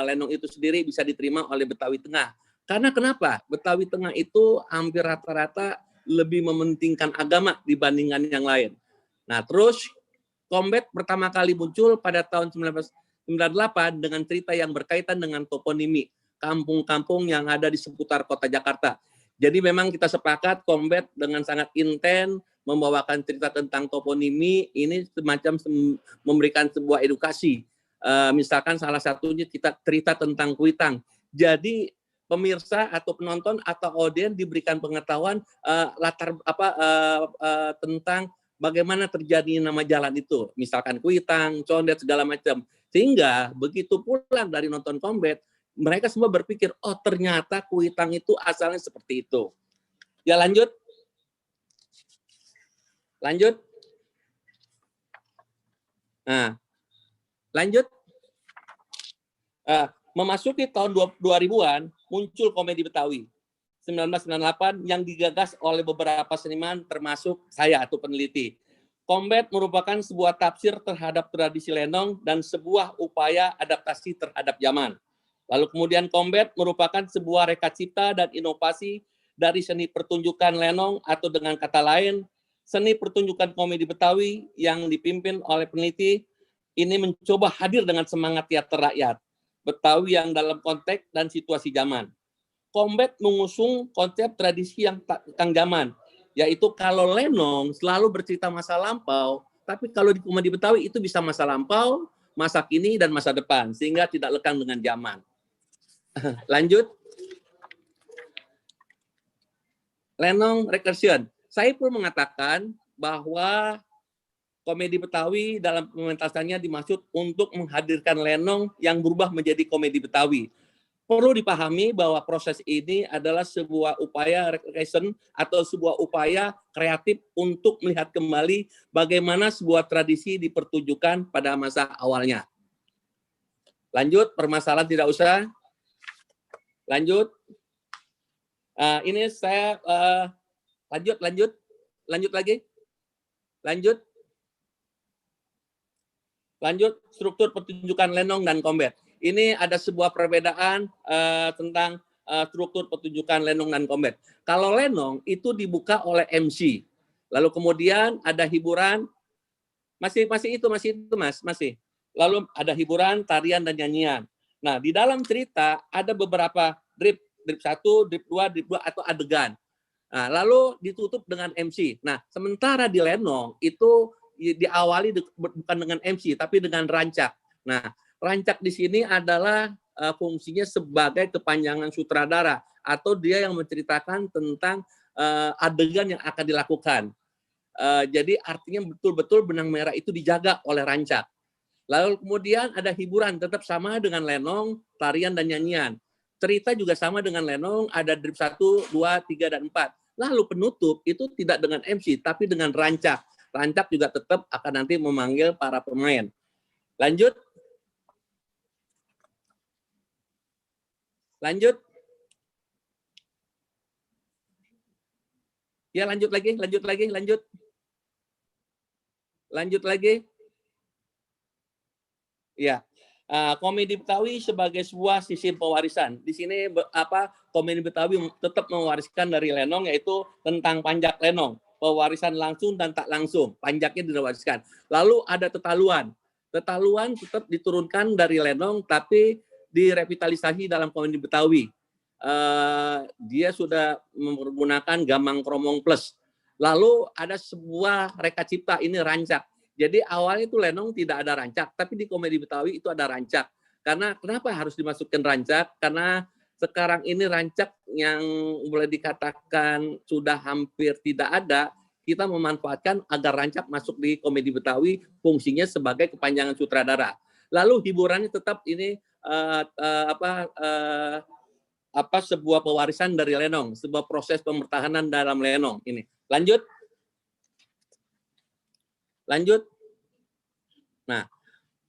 Lenong itu sendiri bisa diterima oleh Betawi Tengah. Karena kenapa? Betawi Tengah itu hampir rata-rata lebih mementingkan agama dibandingkan yang lain. Nah terus Combat pertama kali muncul pada tahun 1998 dengan cerita yang berkaitan dengan toponimi kampung-kampung yang ada di seputar kota Jakarta. Jadi memang kita sepakat Combat dengan sangat intens membawakan cerita tentang toponimi ini semacam memberikan sebuah edukasi. Misalkan salah satunya kita cerita tentang Kuitang. Jadi pemirsa atau penonton atau audiens diberikan pengetahuan tentang bagaimana terjadi nama jalan itu, misalkan Kuitang, Condet, segala macam. Sehingga begitu pulang dari nonton Combat, mereka semua berpikir, oh ternyata Kuitang itu asalnya seperti itu. Ya lanjut. Lanjut. Nah, lanjut. Memasuki tahun 2000-an, muncul komedi Betawi. 1998 yang digagas oleh beberapa seniman termasuk saya atau peneliti. Combat merupakan sebuah tafsir terhadap tradisi lenong dan sebuah upaya adaptasi terhadap zaman. Lalu kemudian Combat merupakan sebuah reka cipta dan inovasi dari seni pertunjukan lenong atau dengan kata lain, seni pertunjukan komedi Betawi yang dipimpin oleh peneliti ini mencoba hadir dengan semangat teater rakyat Betawi yang dalam konteks dan situasi zaman. Combat mengusung konsep tradisi yang tentang zaman, yaitu kalau lenong selalu bercerita masa lampau, tapi kalau di komedi Betawi itu bisa masa lampau, masa kini, dan masa depan, sehingga tidak lekang dengan zaman. Lanjut. Lenong recursion. Saya pun mengatakan bahwa komedi Betawi dalam pementasannya dimaksud untuk menghadirkan lenong yang berubah menjadi komedi Betawi. Perlu dipahami bahwa proses ini adalah sebuah upaya recreation atau sebuah upaya kreatif untuk melihat kembali bagaimana sebuah tradisi dipertunjukkan pada masa awalnya. Lanjut, permasalahan tidak usah. Lanjut. Ini saya lanjut lagi. Lanjut, struktur pertunjukan lenong dan Combat. Ini ada sebuah perbedaan tentang struktur pertunjukan lenong dan Combat. Kalau lenong itu dibuka oleh MC, lalu kemudian ada hiburan, masih itu mas. Lalu ada hiburan, tarian dan nyanyian. Nah di dalam cerita ada beberapa drip 1, drip 2 atau adegan. Nah, lalu ditutup dengan MC. Nah sementara di lenong itu diawali bukan dengan MC tapi dengan rancak. Nah rancak di sini adalah fungsinya sebagai kepanjangan sutradara atau dia yang menceritakan tentang adegan yang akan dilakukan. Jadi artinya betul-betul benang merah itu dijaga oleh rancak. Lalu kemudian ada hiburan tetap sama dengan lenong, tarian dan nyanyian. Cerita juga sama dengan lenong, ada drip 1, 2, 3 dan 4. Lalu penutup itu tidak dengan MC tapi dengan rancak. Rancak juga tetap akan nanti memanggil para pemain. Lanjut. Ya lanjut lagi. Ya, komedi Betawi sebagai sebuah sistem pewarisan. Di sini komedi Betawi tetap mewariskan dari lenong yaitu tentang panjak lenong, pewarisan langsung dan tak langsung. Panjaknya diwariskan. Lalu ada tetaluan. Tetaluan tetap diturunkan dari lenong tapi direvitalisasi dalam komedi Betawi. Dia sudah menggunakan gamang kromong plus. Lalu ada sebuah reka cipta, ini rancak. Jadi awalnya itu lenong tidak ada rancak, tapi di komedi Betawi itu ada rancak. Karena kenapa harus dimasukkan rancak? Karena sekarang ini rancak yang boleh dikatakan sudah hampir tidak ada, kita memanfaatkan agar rancak masuk di komedi Betawi, fungsinya sebagai kepanjangan sutradara. Lalu hiburannya tetap ini sebuah pewarisan dari lenong, sebuah proses pemertahanan dalam lenong ini. Lanjut. Nah,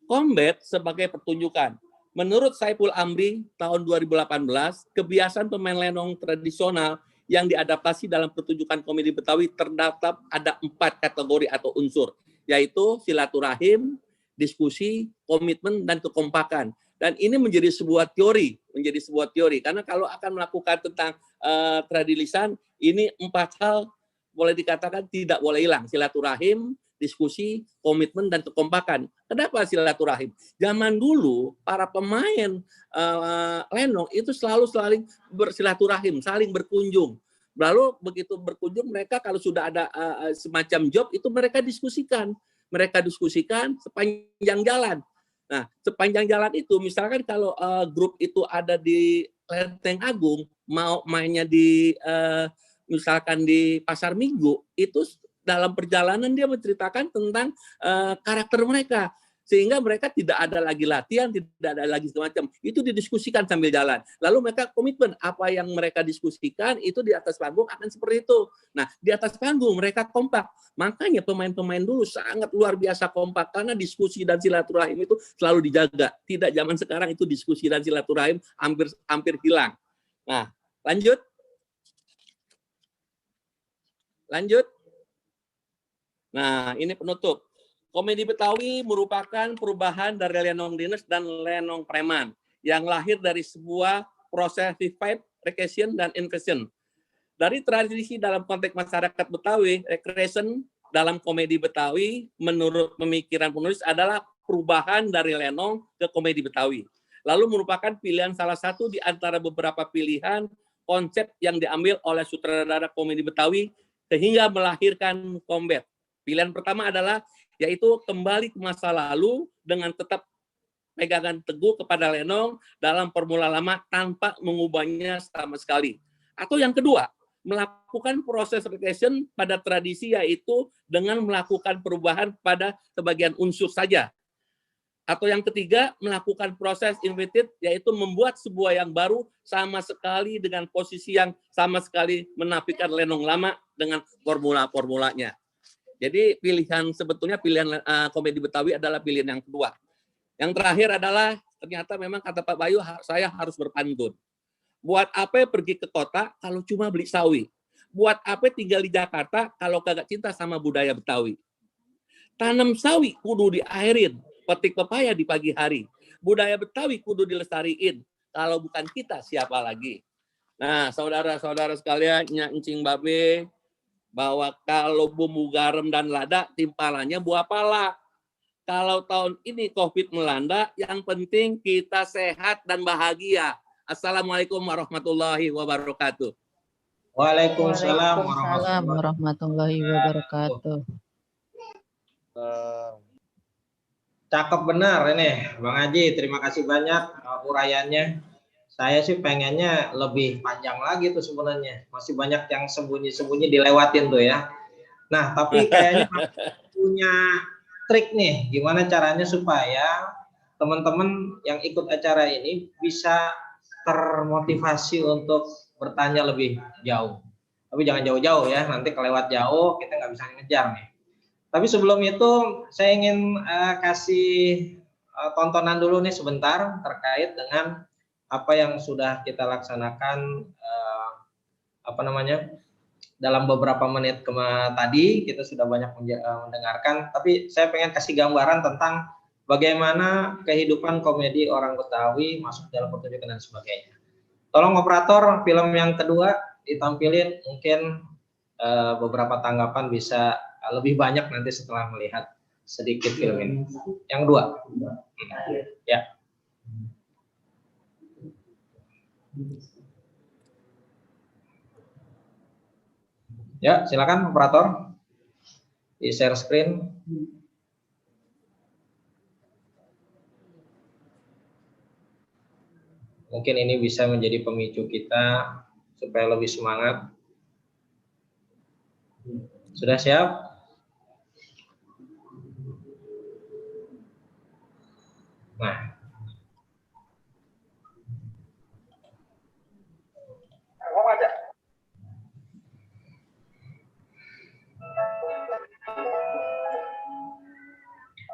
Combat sebagai pertunjukan. Menurut Saiful Amri tahun 2018, kebiasaan pemain lenong tradisional yang diadaptasi dalam pertunjukan komedi Betawi terdapat ada 4 kategori atau unsur, yaitu silaturahim, diskusi, komitmen, dan kekompakan. Dan ini menjadi sebuah teori, karena kalau akan melakukan tentang tradilisan, ini 4 hal boleh dikatakan tidak boleh hilang: silaturahim, diskusi, komitmen, dan kekompakan. Kenapa silaturahim? Zaman dulu para pemain lenong itu selalu saling bersilaturahim, saling berkunjung. Lalu begitu berkunjung mereka kalau sudah ada semacam job itu mereka diskusikan sepanjang jalan. Nah, sepanjang jalan itu misalkan kalau grup itu ada di Lenteng Agung, mau mainnya di misalkan di Pasar Minggu, itu dalam perjalanan dia menceritakan tentang karakter mereka. Sehingga mereka tidak ada lagi latihan, tidak ada lagi semacam. Itu didiskusikan sambil jalan. Lalu mereka komitmen apa yang mereka diskusikan itu di atas panggung akan seperti itu. Nah, di atas panggung mereka kompak. Makanya pemain-pemain dulu sangat luar biasa kompak karena diskusi dan silaturahim itu selalu dijaga. Tidak zaman sekarang itu diskusi dan silaturahim hampir hilang. Nah, lanjut. Nah, ini penutup. Komedi Betawi merupakan perubahan dari lenong dinas dan lenong preman yang lahir dari sebuah proses revive, recreation, dan inversion. Dari tradisi dalam konteks masyarakat Betawi, recreation dalam komedi Betawi menurut pemikiran penulis adalah perubahan dari lenong ke komedi Betawi. Lalu merupakan pilihan salah satu di antara beberapa pilihan konsep yang diambil oleh sutradara komedi Betawi sehingga melahirkan Combat. Pilihan pertama adalah yaitu kembali ke masa lalu dengan tetap pegangan teguh kepada lenong dalam formula lama tanpa mengubahnya sama sekali. Atau yang kedua, melakukan proses recreation pada tradisi yaitu dengan melakukan perubahan pada sebagian unsur saja. Atau yang ketiga, melakukan proses inverted yaitu membuat sebuah yang baru sama sekali dengan posisi yang sama sekali menafikan lenong lama dengan formula-formulanya. Jadi sebetulnya pilihan komedi Betawi adalah pilihan yang kedua. Yang terakhir adalah ternyata memang kata Pak Bayu saya harus berpantun. Buat apa pergi ke kota kalau cuma beli sawi? Buat apa tinggal di Jakarta kalau kagak cinta sama budaya Betawi? Tanam sawi kudu diairin, petik pepaya di pagi hari. Budaya Betawi kudu dilestariin. Kalau bukan kita siapa lagi? Nah, saudara-saudara sekalian, Nyak Encing Babe, bahwa kalau bumbu garam dan lada timpalannya buah pala. Kalau tahun ini COVID melanda, yang penting kita sehat dan bahagia. Assalamualaikum warahmatullahi wabarakatuh. Waalaikumsalam warahmatullahi wabarakatuh. Cakep benar ini, Bang Haji. Terima kasih banyak uraiannya. Saya sih pengennya lebih panjang lagi tuh sebenarnya. Masih banyak yang sembunyi-sembunyi dilewatin tuh ya. Nah, tapi kayaknya punya trik nih, gimana caranya supaya teman-teman yang ikut acara ini bisa termotivasi untuk bertanya lebih jauh. Tapi jangan jauh-jauh ya, nanti kelewat jauh kita nggak bisa ngejar nih. Tapi sebelum itu saya ingin kasih tontonan dulu nih sebentar terkait dengan apa yang sudah kita laksanakan dalam beberapa menit tadi kita sudah banyak mendengarkan, tapi saya pengen kasih gambaran tentang bagaimana kehidupan komedi orang Betawi masuk dalam pertunjukan dan sebagainya. Tolong operator film yang kedua ditampilin, mungkin beberapa tanggapan bisa lebih banyak nanti setelah melihat sedikit film ini. Yang kedua, ya. Ya, silakan operator di share screen. Mungkin ini bisa menjadi pemicu kita supaya lebih semangat. Sudah siap? Nah.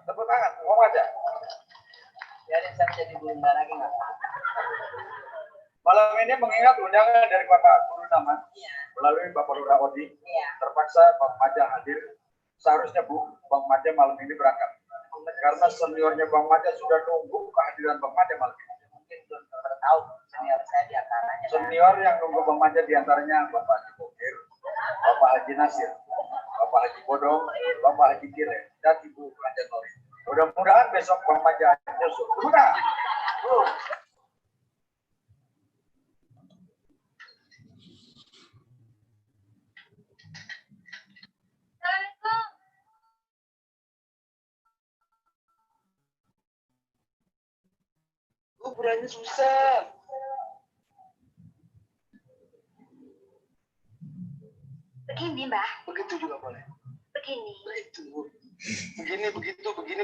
Tepuk tangan, ngomong aja. Jadi saya jadi bunda lagi nggak? Malam ini mengingat undangan dari Bapak Guru Naman, melalui Bapak Lurah Odi, terpaksa Bang Maja hadir. Seharusnya Bang Maja malam ini berangkat, karena seniornya Bang Maja sudah nunggu kehadiran Bang Maja malam ini. Mungkin belum tahu senior saya diantaranya. Senior yang nunggu Bang Maja diantaranya Bapak Haji Bokir, Bapak Haji Nasir, Bapak Haji Bodong, Bapak Haji Kire, dan Ibu Raja Nori. Mudah-mudahan besok Bang Maja nyusul. Udah. Ukurannya susah. Begini, Mbah. Begitu juga boleh. begini. Itu. Begini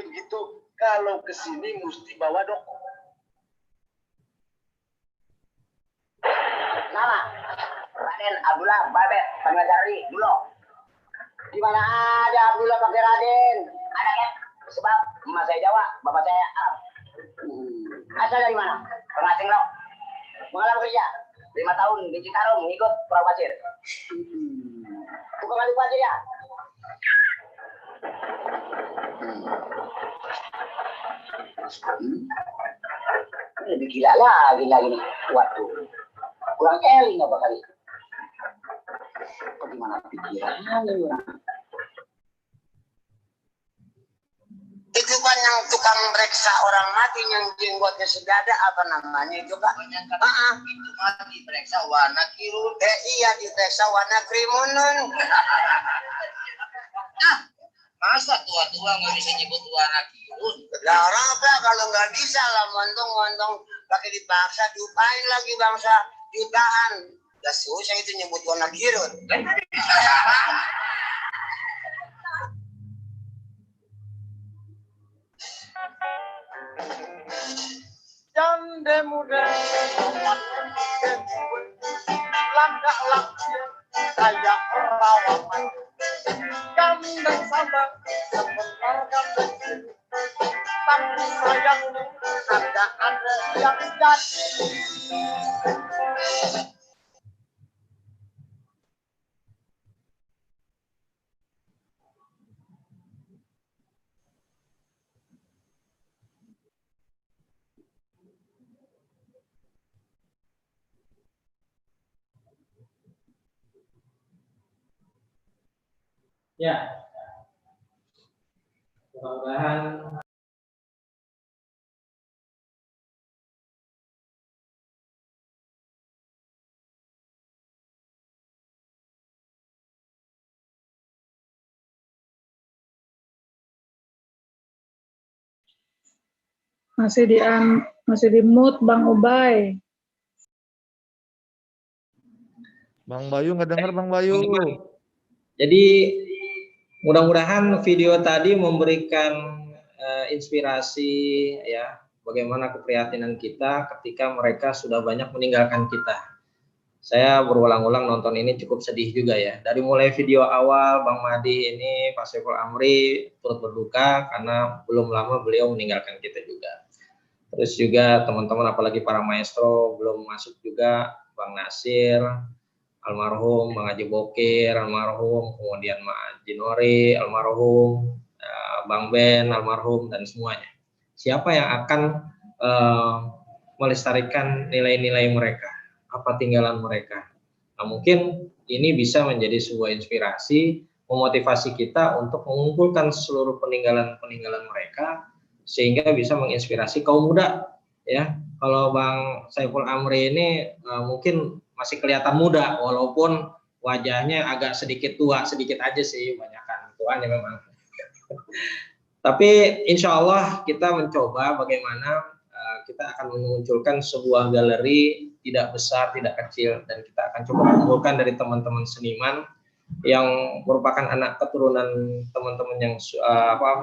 begitu. Kalau ke sini mesti bawa doko. Nama Raden Abdullah Babe Pangajari dulu. Di mana ada Abdullah pakai Raden? Ada kan? Sebab emak saya Jawa, bapak saya Arab. Asal dari mana? Pengasing lo. Mengalami kerja 5 tahun di Citarum ngikut perahu pasir. Bukan mati pasir ya? Lebih gila lagi nih. Waduh. Kurang eling apa kali? Bagaimana pikirannya orang? Itu kan yang tukang reksa orang mati yang jenggotnya sedada apa namanya itu Pak? Itu mah diperiksa warna kirun. Iya diperiksa warna krimunan. Masa tua-tua nggak bisa nyebut warna kirun? Lah orang apa kalau nggak bisa lah montong pakai dipaksa diupain lagi bangsa jutaan. Gak susah itu nyebut warna kirun. Jande muda, langkah-langkah kayak perawaman. Gandeng sabar, sebentar gandeng. Tapi sayangnya ada yang jadi. Ya, mudah-mudahan masih di mute Bang Ubay. Bang Bayu nggak dengar Bang Bayu. Jadi mudah-mudahan video tadi memberikan inspirasi ya bagaimana keprihatinan kita ketika mereka sudah banyak meninggalkan kita. Saya berulang-ulang nonton ini cukup sedih juga ya. Dari mulai video awal Bang Madi ini Pak Saiful Amri turut berduka karena belum lama beliau meninggalkan kita juga. Terus juga teman-teman apalagi para maestro belum masuk juga, Bang Nasir, almarhum, Bang Haji Bokir, almarhum, kemudian Mak Jinori, almarhum, Bang Ben, almarhum, dan semuanya. Siapa yang akan melestarikan nilai-nilai mereka? Apa tinggalan mereka? Nah, mungkin ini bisa menjadi sebuah inspirasi, memotivasi kita untuk mengumpulkan seluruh peninggalan-peninggalan mereka, sehingga bisa menginspirasi kaum muda. Ya, kalau Bang Saiful Amri ini mungkin masih kelihatan muda, walaupun wajahnya agak sedikit tua, sedikit aja sih, banyakan tuanya memang. Tapi insya Allah kita mencoba bagaimana kita akan memunculkan sebuah galeri tidak besar, tidak kecil, dan kita akan coba kumpulkan dari teman-teman seniman yang merupakan anak keturunan teman-teman yang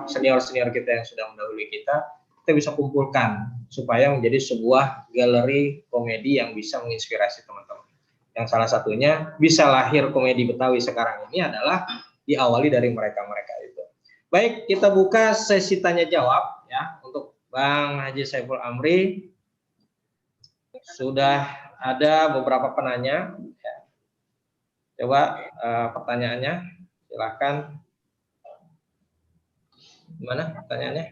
senior-senior kita yang sudah mendahului kita bisa kumpulkan supaya menjadi sebuah galeri komedi yang bisa menginspirasi teman-teman. Yang salah satunya bisa lahir komedi Betawi sekarang ini adalah diawali dari mereka-mereka itu. Baik, kita buka sesi tanya jawab ya untuk Bang Haji Saiful Amri. Sudah ada beberapa penanya. Ya. Coba pertanyaannya, silahkan. Gimana pertanyaannya?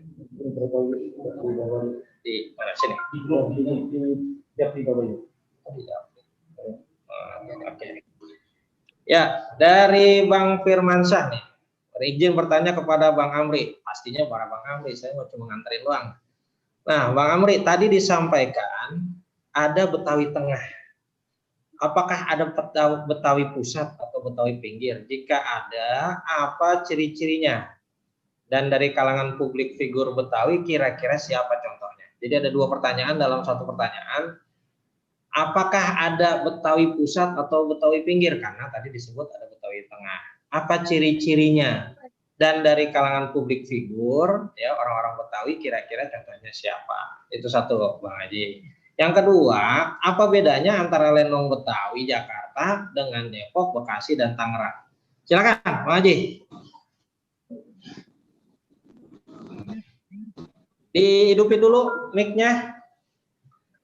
Di mana sini? Oke. Ya, dari Bang Firmansyah nih. Izin bertanya kepada Bang Amri. Pastinya para Bang Amri, saya mau cuma nganterin doang. Nah, Bang Amri, tadi disampaikan ada Betawi Tengah. Apakah ada Betawi Pusat atau Betawi Pinggir? Jika ada, apa ciri-cirinya? Dan dari kalangan publik figur Betawi, kira-kira siapa contohnya? Jadi ada dua pertanyaan dalam satu pertanyaan. Apakah ada Betawi Pusat atau Betawi Pinggir? Karena tadi disebut ada Betawi Tengah. Apa ciri-cirinya? Dan dari kalangan publik figur, ya orang-orang Betawi kira-kira contohnya siapa? Itu satu, Bang Haji. Yang kedua, apa bedanya antara lenong Betawi Jakarta dengan Depok, Bekasi, dan Tangerang? Silakan, Bang Haji. Dihidupin dulu mic-nya.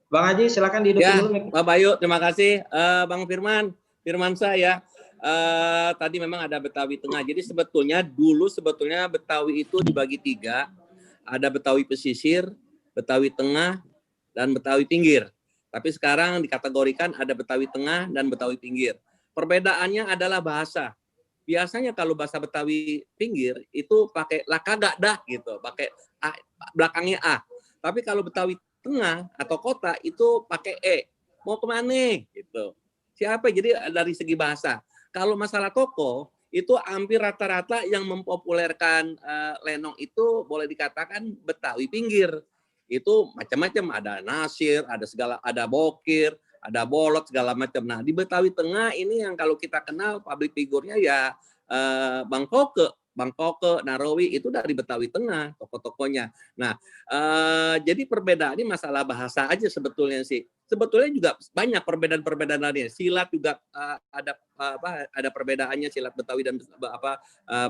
Bang Haji, silakan dihidupin dulu mic-nya. Pak Bayu, terima kasih. Bang Firmansyah ya. Tadi memang ada Betawi Tengah. Jadi sebetulnya Betawi itu dibagi 3. Ada Betawi pesisir, Betawi Tengah, dan Betawi pinggir. Tapi sekarang dikategorikan ada Betawi Tengah dan Betawi pinggir. Perbedaannya adalah bahasa. Biasanya kalau bahasa Betawi pinggir itu pakai lakaga dah gitu, pakai A, belakangnya A. Tapi kalau Betawi Tengah atau kota itu pakai E. Mau kemana gitu. Siapa? Jadi dari segi bahasa. Kalau masalah toko, itu hampir rata-rata yang mempopulerkan lenong itu boleh dikatakan Betawi pinggir. Itu macam-macam, ada Nasir, ada Bokir, ada Bolot, segala macam. Nah, di Betawi Tengah ini yang kalau kita kenal public figure-nya ya Bang Koke, Narawi itu dari Betawi Tengah, toko-tokonya. Nah, jadi perbedaannya masalah bahasa aja sebetulnya sih. Sebetulnya juga banyak perbedaan-perbedaan lainnya. Silat juga ada perbedaannya, silat Betawi dan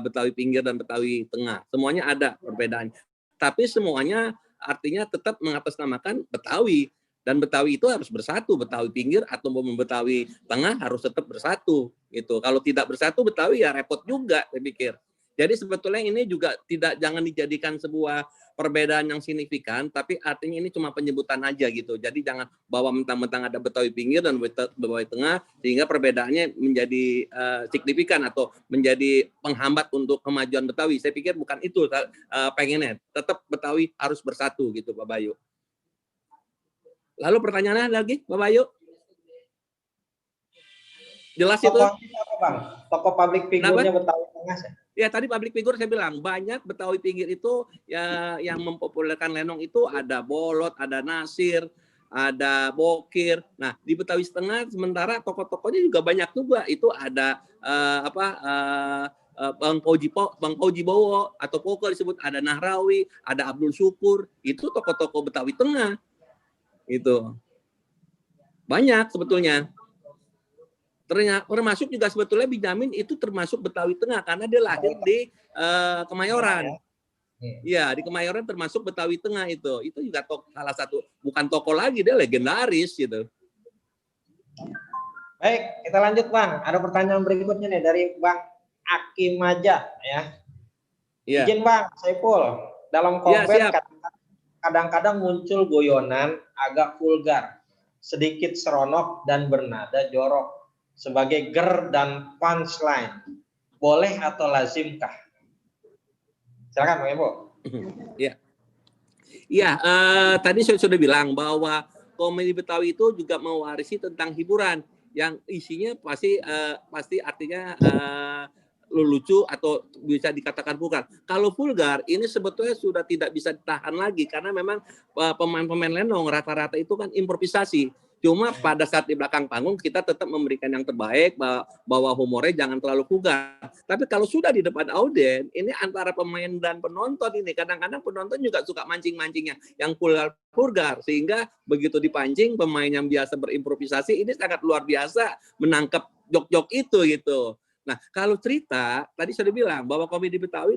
Betawi pinggir dan Betawi Tengah. Semuanya ada perbedaannya. Tapi semuanya artinya tetap mengatasnamakan Betawi. Dan Betawi itu harus bersatu, Betawi pinggir atau Betawi Tengah harus tetap bersatu gitu. Kalau tidak bersatu Betawi ya repot juga, saya pikir. Jadi sebetulnya ini juga jangan dijadikan sebuah perbedaan yang signifikan, tapi artinya ini cuma penyebutan aja gitu. Jadi jangan bawa mentang-mentang ada Betawi pinggir dan Betawi Tengah sehingga perbedaannya menjadi signifikan atau menjadi penghambat untuk kemajuan Betawi. Saya pikir bukan itu pengennya. Tetap Betawi harus bersatu gitu, Pak Bayu. Lalu pertanyaannya lagi, Pak Bayu? Jelas itu? Apa, Bang? Toko public figure-nya Betawi Tengah. Ya tadi public figure saya bilang banyak Betawi pinggir itu ya yang mempopulerkan lenong itu ada Bolot, ada Nasir, ada Bokir. Nah di Betawi Tengah sementara tokoh-tokohnya juga banyak juga. Itu ada Bang Pauji Bowo atau Poker disebut, ada Nahrawi, ada Abdul Syukur. Itu tokoh-tokoh Betawi Tengah. Itu banyak sebetulnya. Termasuk juga sebetulnya Benjamin itu termasuk Betawi Tengah karena dia lahir di Kemayoran. Iya, di Kemayoran termasuk Betawi Tengah itu. Itu juga salah satu, bukan tokoh lagi, dia legendaris gitu. Baik, kita lanjut Bang. Ada pertanyaan berikutnya nih dari Bang Aki Maja ya. Iya. Izin Bang Saiful, dalam komen kadang-kadang muncul guyonan agak vulgar, sedikit seronok dan bernada jorok sebagai ger dan punchline. Boleh atau lazimkah? Silakan Bang Ibu. Iya. Iya, tadi saya sudah bilang bahwa komedi Betawi itu juga mewarisi tentang hiburan yang isinya pasti artinya lucu atau bisa dikatakan vulgar. Kalau vulgar ini sebetulnya sudah tidak bisa ditahan lagi karena memang pemain-pemain lenong rata-rata itu kan improvisasi. Cuma pada saat di belakang panggung kita tetap memberikan yang terbaik, bahwa humornya jangan terlalu vulgar. Tapi kalau sudah di depan audien, ini antara pemain dan penonton ini kadang-kadang penonton juga suka mancing-mancingnya yang vulgar sehingga begitu dipancing pemain yang biasa berimprovisasi ini sangat luar biasa menangkap jok-jok itu gitu. Nah, kalau cerita, tadi sudah bilang bahwa komedi Betawi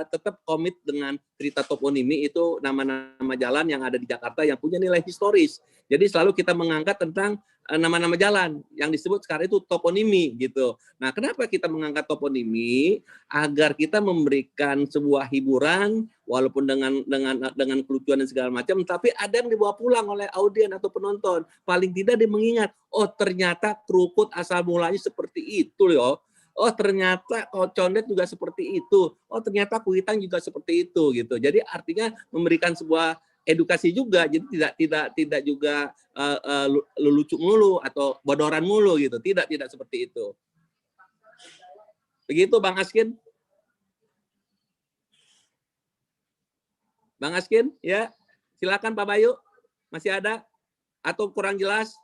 tetap komit dengan cerita toponimi itu nama-nama jalan yang ada di Jakarta yang punya nilai historis. Jadi selalu kita mengangkat tentang nama-nama jalan yang disebut sekarang itu toponimi gitu. Nah, kenapa kita mengangkat toponimi? Agar kita memberikan sebuah hiburan walaupun dengan kelucuan dan segala macam, tapi ada yang dibawa pulang oleh audien atau penonton. Paling tidak dia mengingat, oh ternyata Krukut asal mulanya seperti itu loh. Oh ternyata Condet juga seperti itu. Oh ternyata Kuitang juga seperti itu gitu. Jadi artinya memberikan sebuah edukasi juga. Jadi tidak juga lucu mulu atau bodoran mulu gitu. Tidak seperti itu. Begitu Bang Askin. Bang Askin, ya. Silakan Pak Bayu. Masih ada atau kurang jelas?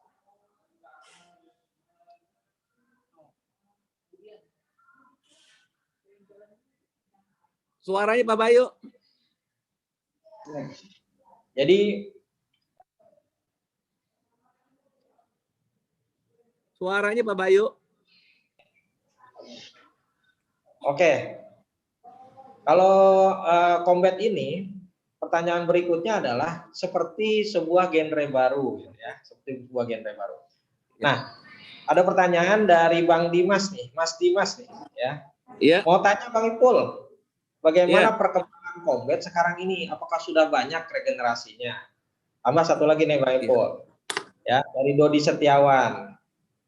Suaranya Pak Bayu. Jadi suaranya Pak Bayu. Oke. Kalau combat ini, pertanyaan berikutnya adalah seperti sebuah genre baru, ya, seperti sebuah genre baru. Nah, ada pertanyaan dari Bang Dimas nih, Mas Dimas nih, ya. Iya. Mau tanya Bang Ipul, bagaimana perkembangan combat sekarang ini? Apakah sudah banyak regenerasinya? Sama satu lagi nih Bang Ipul, ya, dari Dodi Setiawan.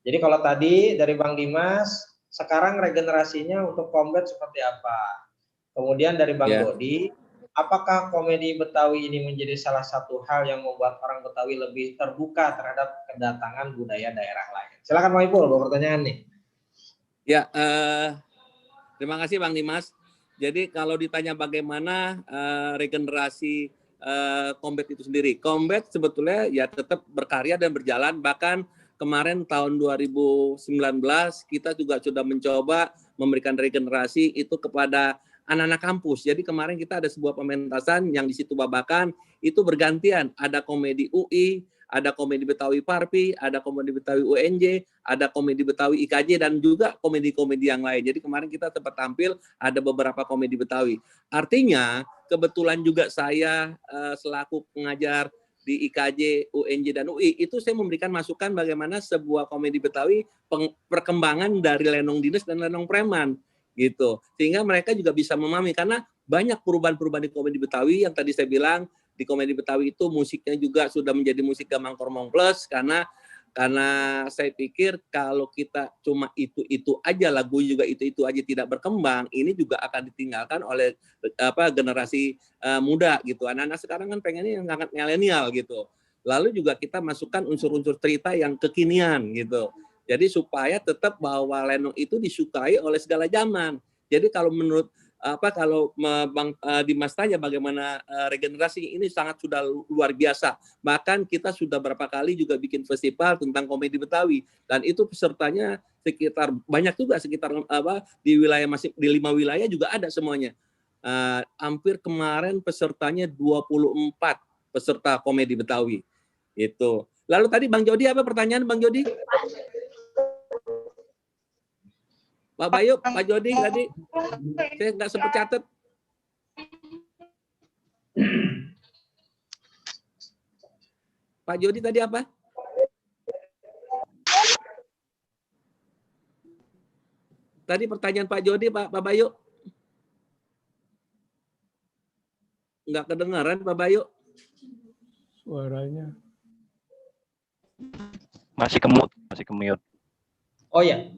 Jadi kalau tadi dari Bang Dimas, sekarang regenerasinya untuk combat seperti apa? Kemudian dari Bang Dodi, apakah komedi Betawi ini menjadi salah satu hal yang membuat orang Betawi lebih terbuka terhadap kedatangan budaya daerah lain? Silakan Bang Ipul, bawa pertanyaan nih. Ya, terima kasih Bang Dimas. Jadi kalau ditanya bagaimana regenerasi combat itu sendiri, combat sebetulnya ya tetap berkarya dan berjalan. Bahkan kemarin tahun 2019 kita juga sudah mencoba memberikan regenerasi itu kepada anak-anak kampus. Jadi kemarin kita ada sebuah pementasan yang di situ Babakan itu bergantian. Ada komedi UI, ada komedi Betawi Parpi, ada komedi Betawi UNJ, ada komedi Betawi IKJ, dan juga komedi-komedi yang lain. Jadi kemarin kita sempat tampil ada beberapa komedi Betawi. Artinya kebetulan juga saya selaku pengajar di IKJ, UNJ, dan UI, itu saya memberikan masukan bagaimana sebuah komedi Betawi perkembangan dari Lenong Dinas dan Lenong Preman. Gitu, sehingga mereka juga bisa memahami, karena banyak perubahan-perubahan di komedi Betawi yang tadi saya bilang. Di komedi Betawi itu musiknya juga sudah menjadi musik Gamang Kormong Plus, karena saya pikir kalau kita cuma itu aja, lagu juga itu aja tidak berkembang, ini juga akan ditinggalkan oleh generasi muda gitu. Anak-anak sekarang kan pengennya yang sangat milenial gitu. Lalu juga kita masukkan unsur-unsur cerita yang kekinian gitu. Jadi supaya tetap bahwa Lenong itu disukai oleh segala zaman. Jadi kalau menurut kalau Bang Dimas tanya bagaimana regenerasi, ini sangat sudah luar biasa. Bahkan kita sudah berapa kali juga bikin festival tentang komedi Betawi, dan itu pesertanya sekitar banyak juga, sekitar di wilayah masih di 5 wilayah juga ada semuanya. Hampir kemarin pesertanya 24 peserta komedi Betawi. Itu. Lalu tadi Bang Jody apa pertanyaan Bang Jody? Pak Bayu, Pak Jody tadi, saya nggak sempat catat. Pak Jody tadi apa? Tadi pertanyaan Pak Jody, Pak Bayu. Nggak kedengaran Pak Bayu. Suaranya. Masih kemute. Oh ya.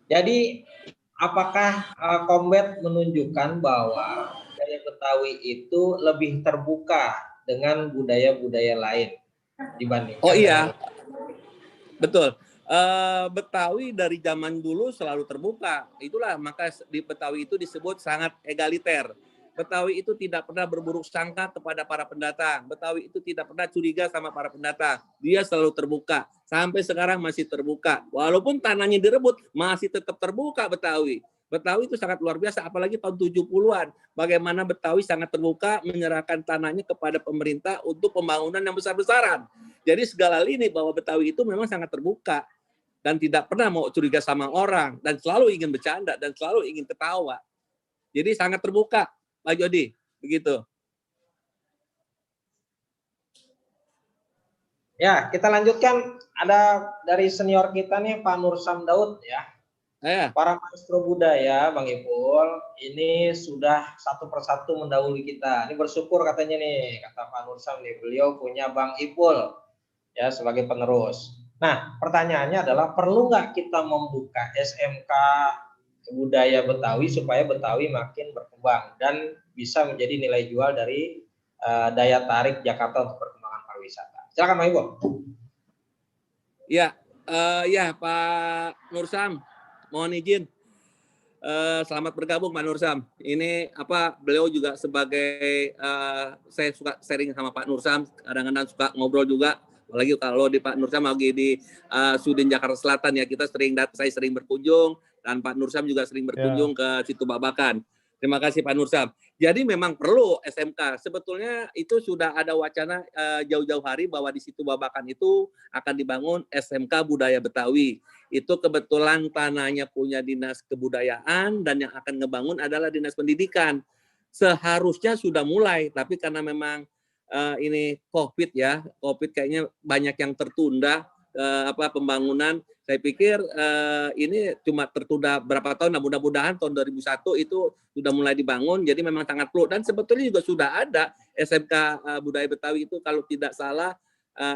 Jadi apakah combat menunjukkan bahwa budaya Betawi itu lebih terbuka dengan budaya-budaya lain dibandingkan? Oh iya, betul. Betawi dari zaman dulu selalu terbuka. Itulah maka di Betawi itu disebut sangat egaliter. Betawi itu tidak pernah berburuk sangka kepada para pendatang. Betawi itu tidak pernah curiga sama para pendatang. Dia selalu terbuka. Sampai sekarang masih terbuka. Walaupun tanahnya direbut, masih tetap terbuka Betawi. Betawi itu sangat luar biasa, apalagi tahun 70-an. Bagaimana Betawi sangat terbuka menyerahkan tanahnya kepada pemerintah untuk pembangunan yang besar-besaran. Jadi segala lini bahwa Betawi itu memang sangat terbuka. Dan tidak pernah mau curiga sama orang. Dan selalu ingin bercanda, dan selalu ingin ketawa. Jadi sangat terbuka. Pak Jody, begitu. Ya, kita lanjutkan. Ada dari senior kita nih, Pak Nursam Daud ya. Para maestro budaya, Bang Ipul, ini sudah satu persatu mendahului kita. Ini bersyukur katanya nih, kata Pak Nursam nih, beliau punya Bang Ipul ya sebagai penerus. Nah, pertanyaannya adalah perlu nggak kita membuka SMK budaya Betawi supaya Betawi makin berkembang dan bisa menjadi nilai jual dari daya tarik Jakarta untuk perkembangan pariwisata. Silakan Pak Ibu. Ya, Pak Nursam, mohon izin. Selamat bergabung Pak Nursam. Ini beliau juga sebagai saya suka sharing sama Pak Nursam, kadang-kadang suka ngobrol juga. Apalagi kalau di Pak Nursam lagi di Sudin Jakarta Selatan ya, saya sering berkunjung, dan Pak Nursam juga sering berkunjung ke situ Babakan. Terima kasih Pak Nursam. Jadi memang perlu SMK. Sebetulnya itu sudah ada wacana jauh-jauh hari bahwa di situ Babakan itu akan dibangun SMK Budaya Betawi. Itu kebetulan tanahnya punya Dinas Kebudayaan dan yang akan ngebangun adalah Dinas Pendidikan. Seharusnya sudah mulai, tapi karena memang ini COVID ya, COVID kayaknya banyak yang tertunda pembangunan. Saya pikir ini cuma tertunda berapa tahun, nah mudah-mudahan tahun 2001 itu sudah mulai dibangun, jadi memang sangat perlu. Dan sebetulnya juga sudah ada SMK Budaya Betawi itu kalau tidak salah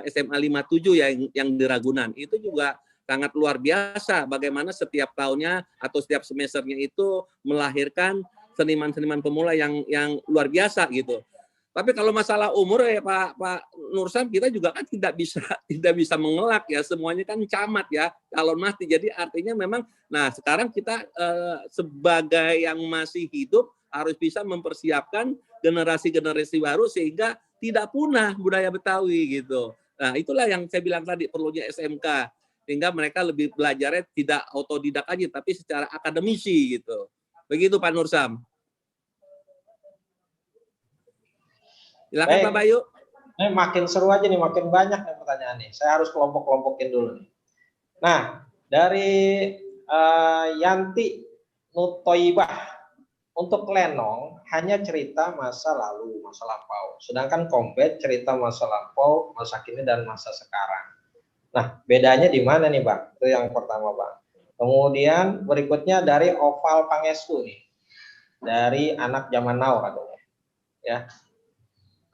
SMA 57 ya yang di Ragunan. Itu juga sangat luar biasa bagaimana setiap tahunnya atau setiap semesternya itu melahirkan seniman-seniman pemula yang luar biasa gitu. Tapi kalau masalah umur ya Pak Nursam, kita juga kan tidak bisa mengelak ya, semuanya kan camat ya, calon mati. Jadi artinya memang, nah sekarang kita sebagai yang masih hidup harus bisa mempersiapkan generasi-generasi baru sehingga tidak punah budaya Betawi gitu. Nah itulah yang saya bilang tadi, perlunya SMK sehingga mereka lebih belajarnya tidak otodidak aja, tapi secara akademisi gitu. Begitu Pak Nursam. Silakan Pak Bayu. Makin seru aja nih, makin banyak nih pertanyaan nih. Saya harus kelompok-kelompokin dulu nih. Nah, dari Yanti Nutoibah, untuk Lenong hanya cerita masa lalu, masa lampau. Sedangkan Kombet cerita masa lampau, masa kini dan masa sekarang. Nah, bedanya di mana nih Bang? Itu yang pertama Bang. Kemudian berikutnya dari Oval Pangestu nih. Dari anak zaman now katanya. Ya.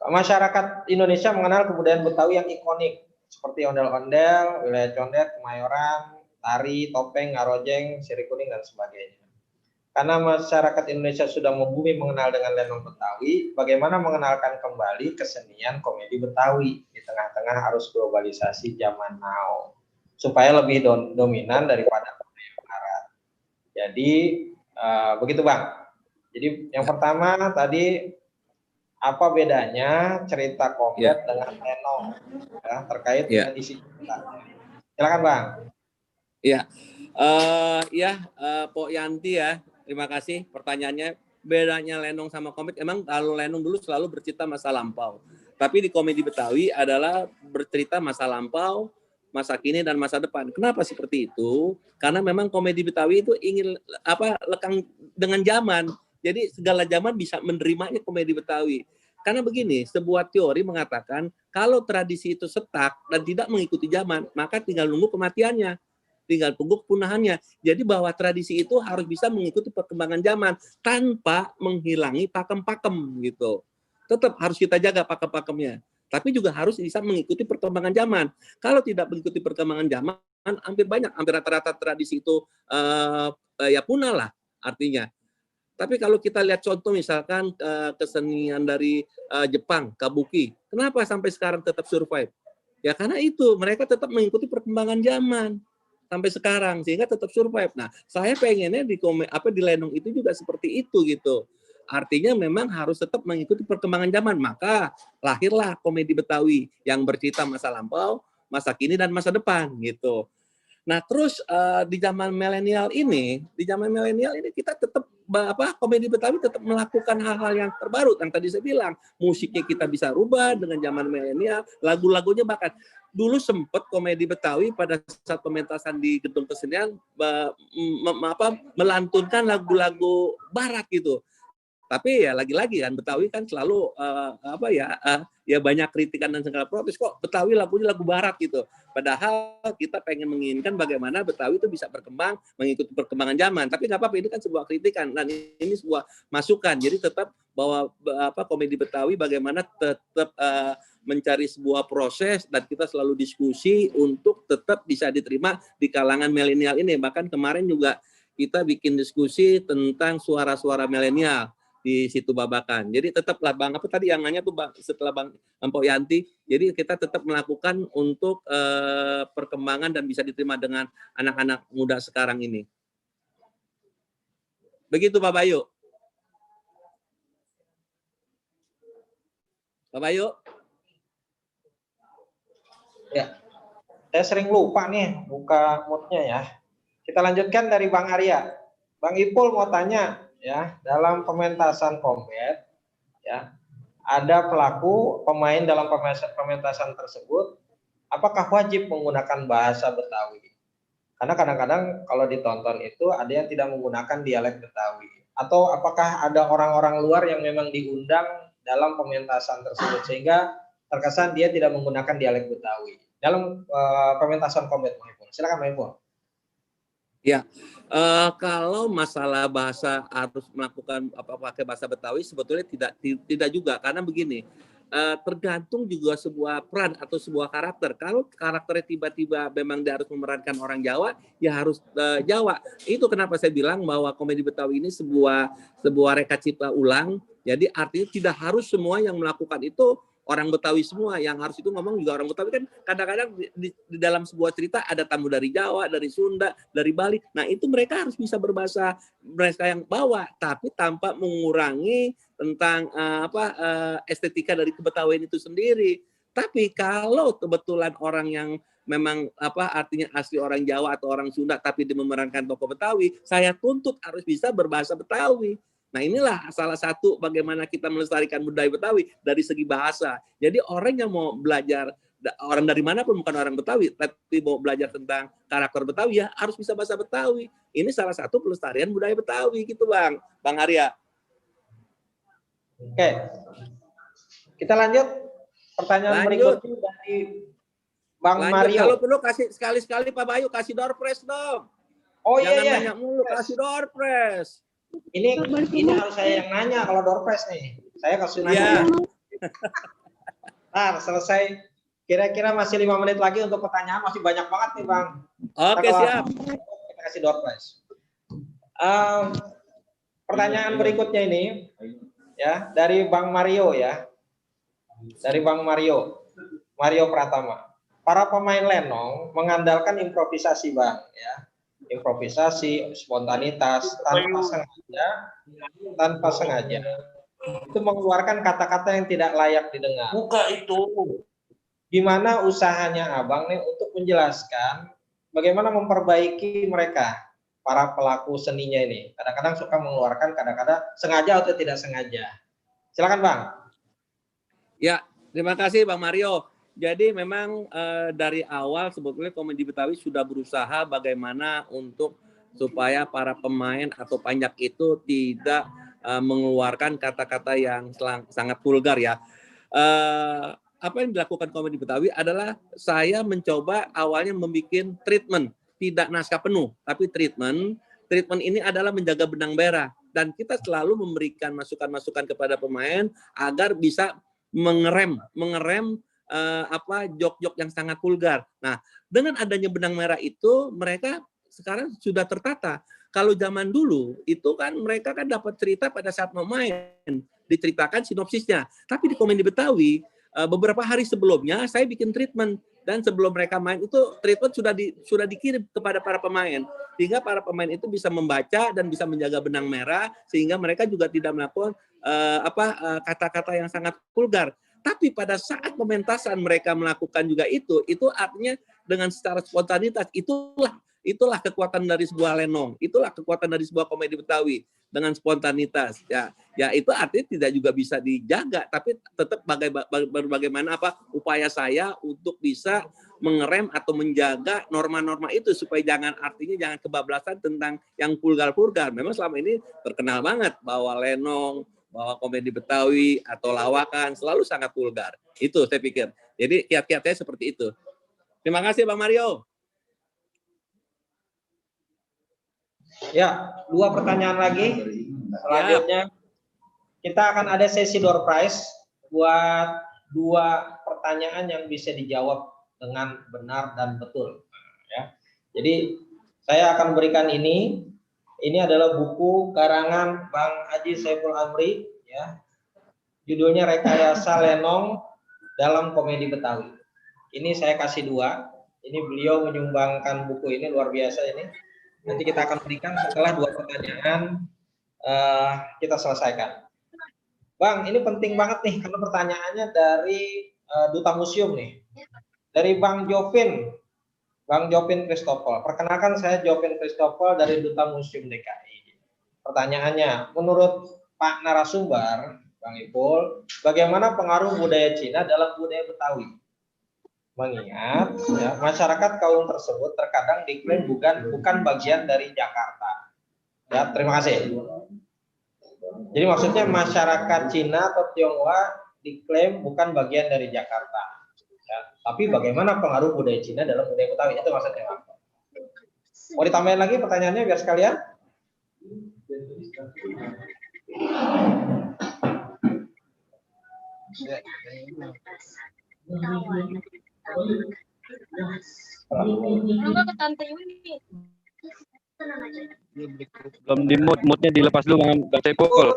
Masyarakat Indonesia mengenal kebudayaan Betawi yang ikonik seperti ondel-ondel, wilayah condet, Kemayoran, tari, topeng, ngarojeng, sirih kuning dan sebagainya. Karena masyarakat Indonesia sudah membumi mengenal dengan lenong Betawi, bagaimana mengenalkan kembali kesenian komedi Betawi di tengah-tengah arus globalisasi zaman now supaya lebih dominan daripada budaya barat. Jadi begitu Bang. Jadi yang pertama tadi, apa bedanya cerita Kombet dengan lenong ya, terkait dengan isi ceritanya. Silakan Bang. Iya, Pok Yanti ya, terima kasih pertanyaannya. Bedanya lenong sama Kombet, emang kalau lenong dulu selalu bercerita masa lampau, tapi di komedi Betawi adalah bercerita masa lampau, masa kini dan masa depan. Kenapa seperti itu? Karena memang komedi Betawi itu ingin lekang dengan zaman. Jadi segala zaman bisa menerimanya komedi Betawi. Karena begini, sebuah teori mengatakan kalau tradisi itu setak dan tidak mengikuti zaman, maka tinggal nunggu kematiannya, tinggal tunggu kepunahannya. Jadi bahwa tradisi itu harus bisa mengikuti perkembangan zaman tanpa menghilangi pakem-pakem gitu. Tetap harus kita jaga pakem-pakemnya, tapi juga harus bisa mengikuti perkembangan zaman. Kalau tidak mengikuti perkembangan zaman, hampir rata-rata tradisi itu ya punah lah artinya. Tapi kalau kita lihat contoh misalkan kesenian dari Jepang, kabuki, kenapa sampai sekarang tetap survive? Ya karena itu mereka tetap mengikuti perkembangan zaman sampai sekarang sehingga tetap survive. Nah, saya pengennya di lenong itu juga seperti itu gitu. Artinya memang harus tetap mengikuti perkembangan zaman. Maka lahirlah komedi Betawi yang bercerita masa lampau, masa kini dan masa depan gitu. Nah, terus di zaman milenial ini kita tetap komedi Betawi tetap melakukan hal-hal yang terbaru. Yang tadi saya bilang, musiknya kita bisa rubah dengan zaman milenial, lagu-lagunya bahkan dulu sempat komedi Betawi pada saat pementasan di gedung kesenian melantunkan lagu-lagu barat gitu. Tapi ya lagi-lagi kan Betawi kan selalu ya banyak kritikan dan segala protes, kok Betawi lagunya lagu barat gitu. Padahal kita pengen menginginkan bagaimana Betawi itu bisa berkembang mengikuti perkembangan zaman. Tapi nggak apa-apa, ini kan sebuah kritikan dan ini sebuah masukan. Jadi tetap bahwa komedi Betawi bagaimana tetap mencari sebuah proses dan kita selalu diskusi untuk tetap bisa diterima di kalangan milenial ini. Bahkan kemarin juga kita bikin diskusi tentang suara-suara milenial di situ Babakan. Jadi tetaplah Bang, apa tadi yang nanya tuh Bang, setelah Bang Empok Yanti, jadi kita tetap melakukan untuk perkembangan dan bisa diterima dengan anak-anak muda sekarang ini. Begitu Pak Bayu. Pak Bayu. Ya, saya sering lupa nih buka moodnya ya. Kita lanjutkan dari Bang Arya. Bang Ipul mau tanya, ya, dalam pementasan combat, ya, ada pelaku pemain dalam pementasan tersebut, apakah wajib menggunakan bahasa Betawi? Karena kadang-kadang kalau ditonton itu ada yang tidak menggunakan dialek Betawi. Atau apakah ada orang-orang luar yang memang diundang dalam pementasan tersebut sehingga terkesan dia tidak menggunakan dialek Betawi dalam pementasan combat, Maipun. Silakan Maipun. Ya, kalau masalah bahasa harus melakukan pakai bahasa Betawi sebetulnya tidak juga, karena begini, tergantung juga sebuah peran atau sebuah karakter. Kalau karakternya tiba-tiba memang dia harus memerankan orang Jawa, ya harus Jawa. Itu kenapa saya bilang bahwa komedi Betawi ini sebuah reka cipta ulang. Jadi artinya tidak harus semua yang melakukan itu orang Betawi semua, yang harus itu ngomong juga orang Betawi. Kan kadang-kadang di dalam sebuah cerita ada tamu dari Jawa, dari Sunda, dari Bali. Nah itu mereka harus bisa berbahasa mereka yang bawa, tapi tanpa mengurangi tentang estetika dari kebetawian itu sendiri. Tapi kalau kebetulan orang yang memang artinya asli orang Jawa atau orang Sunda tapi dia memerankan tokoh Betawi, saya tuntut harus bisa berbahasa Betawi. Nah inilah salah satu bagaimana kita melestarikan budaya Betawi dari segi bahasa. Jadi orang yang mau belajar, orang dari mana pun bukan orang Betawi, tapi mau belajar tentang karakter Betawi ya harus bisa bahasa Betawi. Ini salah satu pelestarian budaya Betawi gitu Bang Arya. Oke, kita lanjut pertanyaan berikutnya dari Bang Mario. Kalau perlu kasih sekali-sekali Pak Bayu kasih door prize dong. Oh jangan iya. Banyak mulu kasih door prize. Ini harus saya yang nanya kalau door prize nih. Saya kasih nanya. Nah, selesai. Kira-kira masih 5 menit lagi untuk pertanyaan, masih banyak banget nih Bang. Oke, siap. Kita kasih door prize. Pertanyaan berikutnya ini ya dari Bang Mario ya. Dari Bang Mario Pratama. Para pemain lenong mengandalkan improvisasi Bang ya. Improvisasi, spontanitas, tanpa sengaja itu mengeluarkan kata-kata yang tidak layak didengar. Buka itu. Gimana usahanya Abang nih untuk menjelaskan bagaimana memperbaiki mereka, para pelaku seninya ini? Kadang-kadang suka mengeluarkan, kadang-kadang sengaja atau tidak sengaja. Silakan Bang. Ya, terima kasih Bang Mario. Jadi memang dari awal sebetulnya komedi Betawi sudah berusaha bagaimana untuk supaya para pemain atau panjak itu tidak mengeluarkan kata-kata yang sangat vulgar ya. Apa yang dilakukan komedi Betawi adalah saya mencoba awalnya membuat treatment, tidak naskah penuh, tapi treatment. Treatment ini adalah menjaga benang merah dan kita selalu memberikan masukan-masukan kepada pemain agar bisa mengerem jok-jok yang sangat vulgar. Nah, dengan adanya benang merah itu mereka sekarang sudah tertata. Kalau zaman dulu itu kan mereka kan dapat cerita pada saat mau main, diceritakan sinopsisnya. Tapi di komedi Betawi beberapa hari sebelumnya saya bikin treatment dan sebelum mereka main itu treatment sudah dikirim kepada para pemain sehingga para pemain itu bisa membaca dan bisa menjaga benang merah sehingga mereka juga tidak melakukan kata-kata yang sangat vulgar. Tapi pada saat pementasan mereka melakukan juga itu artinya dengan secara spontanitas, itulah kekuatan dari sebuah lenong, itulah kekuatan dari sebuah komedi Betawi dengan spontanitas. Ya itu artinya tidak juga bisa dijaga, tapi tetap bagaimana upaya saya untuk bisa mengerem atau menjaga norma-norma itu supaya jangan kebablasan tentang yang vulgar-vulgar. Memang selama ini terkenal banget bahwa lenong, bahwa komedi Betawi atau lawakan selalu sangat vulgar. Itu saya pikir. Jadi kiat-kiatnya seperti itu. Terima kasih Bang Mario. Ya, 2 pertanyaan lagi. Selanjutnya kita akan ada sesi door prize buat 2 pertanyaan yang bisa dijawab dengan benar dan betul. Ya. Jadi saya akan berikan ini. Ini adalah buku karangan Bang Haji Saiful Amri, ya. Judulnya Rekayasa Lenong dalam Komedi Betawi. Ini saya kasih 2. Ini beliau menyumbangkan buku ini luar biasa ini. Nanti kita akan berikan setelah 2 pertanyaan kita selesaikan. Bang, ini penting banget nih karena pertanyaannya dari Duta Museum nih. Dari Bang Jovin Christopher. Perkenalkan saya Jovin Christopher dari Duta Museum DKI. pertanyaannya, menurut Pak narasumber, Bang Ipul, bagaimana pengaruh budaya Cina dalam budaya Betawi? Mengingat ya, masyarakat kaum tersebut terkadang diklaim bukan bagian dari Jakarta. Ya, terima kasih. Jadi maksudnya masyarakat Cina atau Tionghoa diklaim bukan bagian dari Jakarta. Ya, tapi bagaimana pengaruh budaya Cina dalam budaya Betawi? Itu maksudnya, Pak. Mau ditambahin lagi pertanyaannya biar sekalian? Belum di moodnya dilepas dulu Bang Ipul.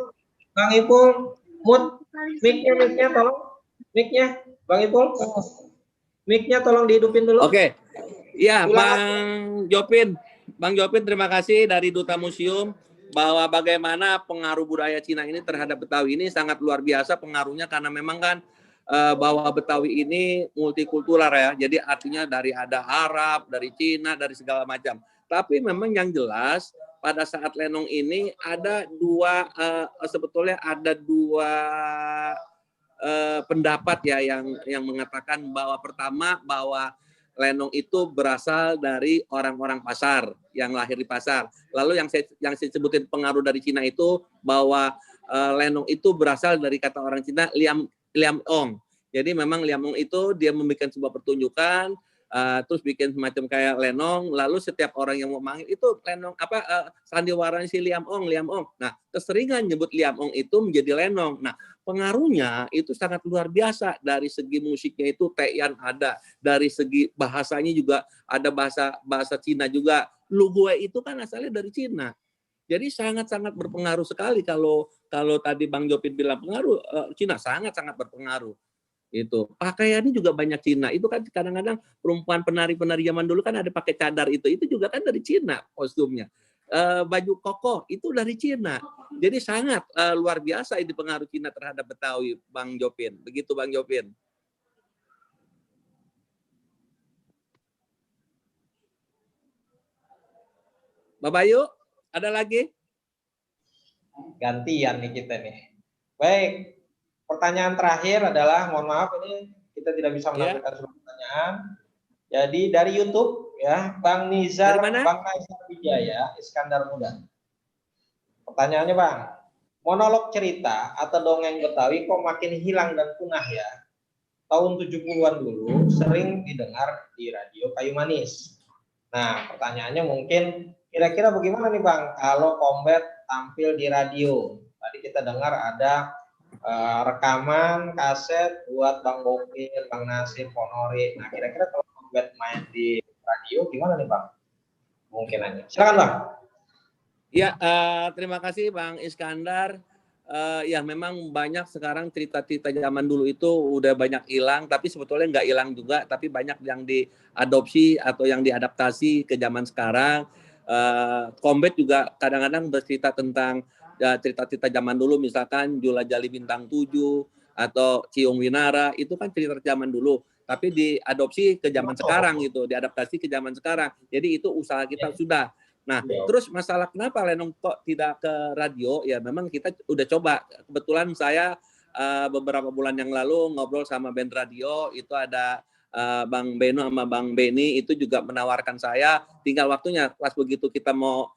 Bang Ipul, mood mic-nya tolong. Mic-nya, Bang Ipul. Mic-nya tolong dihidupin dulu. Oke. Iya, Bang Jopin, terima kasih dari Duta Museum bahwa bagaimana pengaruh budaya Cina ini terhadap Betawi ini sangat luar biasa pengaruhnya karena memang kan bahwa Betawi ini multikultural ya. Jadi artinya dari ada Arab, dari Cina, dari segala macam. Tapi memang yang jelas pada saat Lenong ini ada sebetulnya ada dua pendapat ya yang mengatakan bahwa pertama bahwa Lenong itu berasal dari orang-orang pasar yang lahir di pasar. Lalu yang saya sebutin pengaruh dari Cina itu bahwa Lenong itu berasal dari kata orang Cina Liam Ong. Jadi memang Liam Ong itu dia membuat sebuah pertunjukan, terus bikin semacam kayak lenong, lalu setiap orang yang mau manggil itu lenong sandiwaranya si Liam Ong. Nah, keseringan nyebut Liam Ong itu menjadi lenong. Nah, pengaruhnya itu sangat luar biasa dari segi musiknya itu Teian ada, dari segi bahasanya juga ada bahasa Cina juga. Lugue itu kan asalnya dari Cina. Jadi sangat-sangat berpengaruh sekali kalau tadi Bang Jopin bilang pengaruh Cina sangat-sangat berpengaruh. Itu pakaiannya juga banyak Cina. Itu kan kadang-kadang perempuan penari-penari zaman dulu kan ada pakai cadar itu juga kan dari Cina kostumnya. Baju koko itu dari Cina. Jadi sangat luar biasa ini pengaruh Cina terhadap Betawi, Bang Jopin. Begitu Bang Jopin. Mbak Bayu, ada lagi? Gantian nih kita nih. Baik, pertanyaan terakhir adalah, mohon maaf ini kita tidak bisa menampilkan seluruh pertanyaan. Jadi dari YouTube ya, Bang Nizar, Bang Naisar Wijaya, Iskandar Muda. Pertanyaannya Bang, monolog cerita atau dongeng Betawi kok makin hilang dan punah ya? Tahun 70-an dulu sering didengar di radio Kayu Manis. Nah, pertanyaannya mungkin kira-kira bagaimana nih Bang kalau Combat tampil di radio? Tadi kita dengar ada rekaman kaset buat Bang Bokin, Bang Nasir, Ponori. Nah, kira-kira kalau Combat main di radio gimana nih Bang? Mungkin aja. Silakan Bang. Ya, terima kasih Bang Iskandar. Ya memang banyak sekarang cerita-cerita zaman dulu itu udah banyak hilang, tapi sebetulnya nggak hilang juga, tapi banyak yang diadopsi atau yang diadaptasi ke zaman sekarang. Combat juga kadang-kadang bercerita tentang cerita-cerita zaman dulu, misalkan Jula Jali Bintang 7 atau Ciung Winara, itu kan cerita zaman dulu, tapi diadopsi ke zaman sekarang gitu, diadaptasi ke zaman sekarang. Jadi itu usaha kita sudah. Nah, terus masalah kenapa Lenong kok tidak ke radio? Ya memang kita udah coba. Kebetulan saya beberapa bulan yang lalu ngobrol sama band radio, itu ada Bang Beno sama Bang Beni, itu juga menawarkan saya, tinggal waktunya. Pas begitu kita mau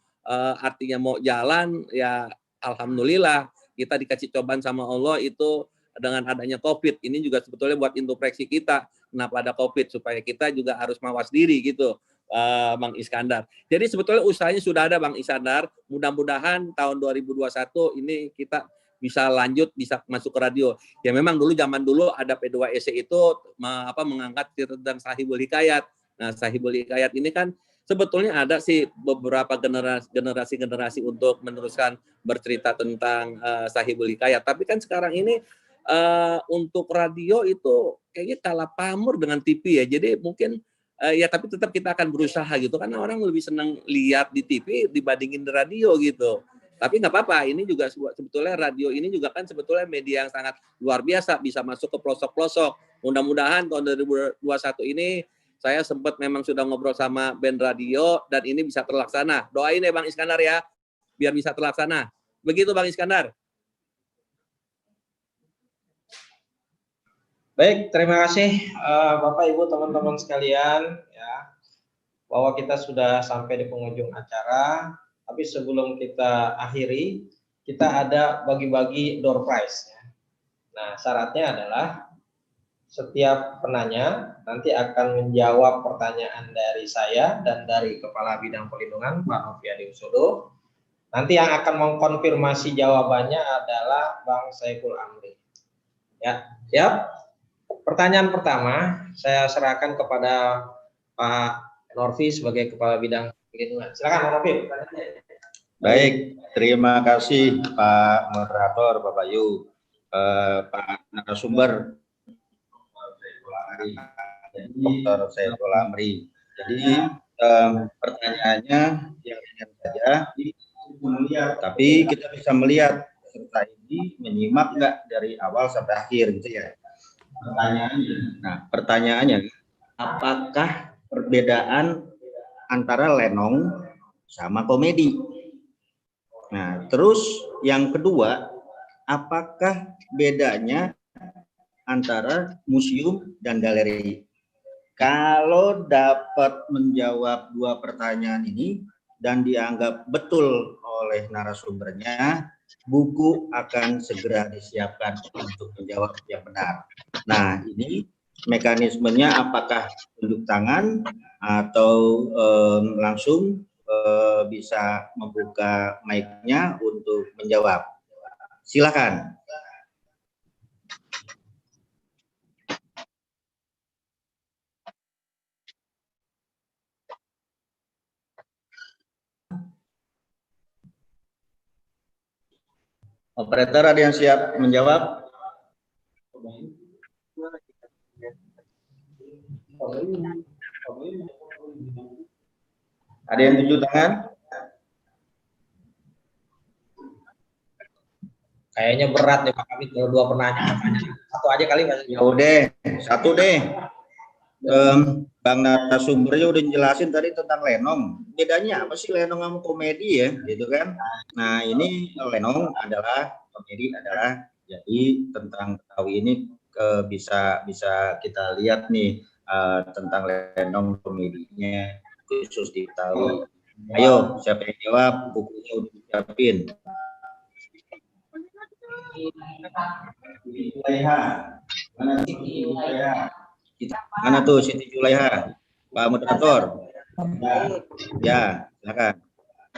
artinya mau jalan, ya alhamdulillah kita dikasih cobaan sama Allah itu dengan adanya COVID. Ini juga sebetulnya buat introspeksi kita, kenapa ada COVID, supaya kita juga harus mawas diri gitu. Bang Iskandar. Jadi sebetulnya usahanya sudah ada Bang Iskandar. Mudah-mudahan tahun 2021 ini kita bisa lanjut, bisa masuk ke radio. Ya memang dulu zaman dulu ada P2EC itu mengangkat tentang Sahibul Hikayat. Nah, Sahibul Hikayat ini kan sebetulnya ada sih beberapa generasi untuk meneruskan bercerita tentang Sahibul Hikayat. Tapi kan sekarang ini untuk radio itu kayaknya kalah pamor dengan TV ya. Jadi mungkin ya tapi tetap kita akan berusaha gitu, karena orang lebih senang lihat di TV dibandingin di radio gitu. Tapi nggak apa-apa, ini juga sebetulnya radio ini juga kan sebetulnya media yang sangat luar biasa, bisa masuk ke pelosok-pelosok. Mudah-mudahan tahun 2021 ini saya sempat memang sudah ngobrol sama band radio dan ini bisa terlaksana. Doain ya Bang Iskandar ya. biar bisa terlaksana. Begitu Bang Iskandar. Baik, terima kasih Bapak Ibu teman-teman sekalian ya, bahwa kita sudah sampai di penghujung acara. Tapi sebelum kita akhiri, kita ada bagi-bagi door prize. Nah, syaratnya adalah setiap penanya nanti akan menjawab pertanyaan dari saya dan dari Kepala Bidang Pelindungan Pak Noviadi Usodo. Nanti yang akan mengkonfirmasi jawabannya adalah Bang Saiful Amri. Ya, siap? Pertanyaan pertama saya serahkan kepada Pak Norvi sebagai Kepala Bidang Pelindungan. Silakan Pak Norvi. Baik, terima kasih Pak Moderator, Bapak Yu, Pak narasumber, Dr. Saiful Amri. Jadi pertanyaannya yang ringan saja, tapi kita bisa melihat peserta ini menyimak nggak dari awal sampai akhir gitu ya. Pertanyaannya, apakah perbedaan antara lenong sama komedi? Nah, terus yang kedua, apakah bedanya antara museum dan galeri? Kalau dapat menjawab dua pertanyaan ini dan dianggap betul oleh narasumbernya, buku akan segera disiapkan untuk menjawab yang benar. Nah, ini mekanismenya apakah tunjuk tangan atau langsung bisa membuka mic-nya untuk menjawab. Silakan. Operator, ada yang siap menjawab? Ada yang tunjuk tangan? Kayaknya berat deh Pak Kabit kalau dua pertanyaan. Satu aja kali Mas. Ya udah, satu deh. Bang narasumbernya udah jelasin tadi tentang lenong. Bedanya apa sih lenong sama komedi ya, gitu kan? Nah, ini lenong adalah, komedi adalah, jadi tentang Betawi ini bisa kita lihat nih tentang lenong komedinya khusus di Betawi. Ayo, siapa yang jawab? Bukunya udah disiapin. Mana tuh Siti Julaiha? Pak Moderator. Ya, silakan.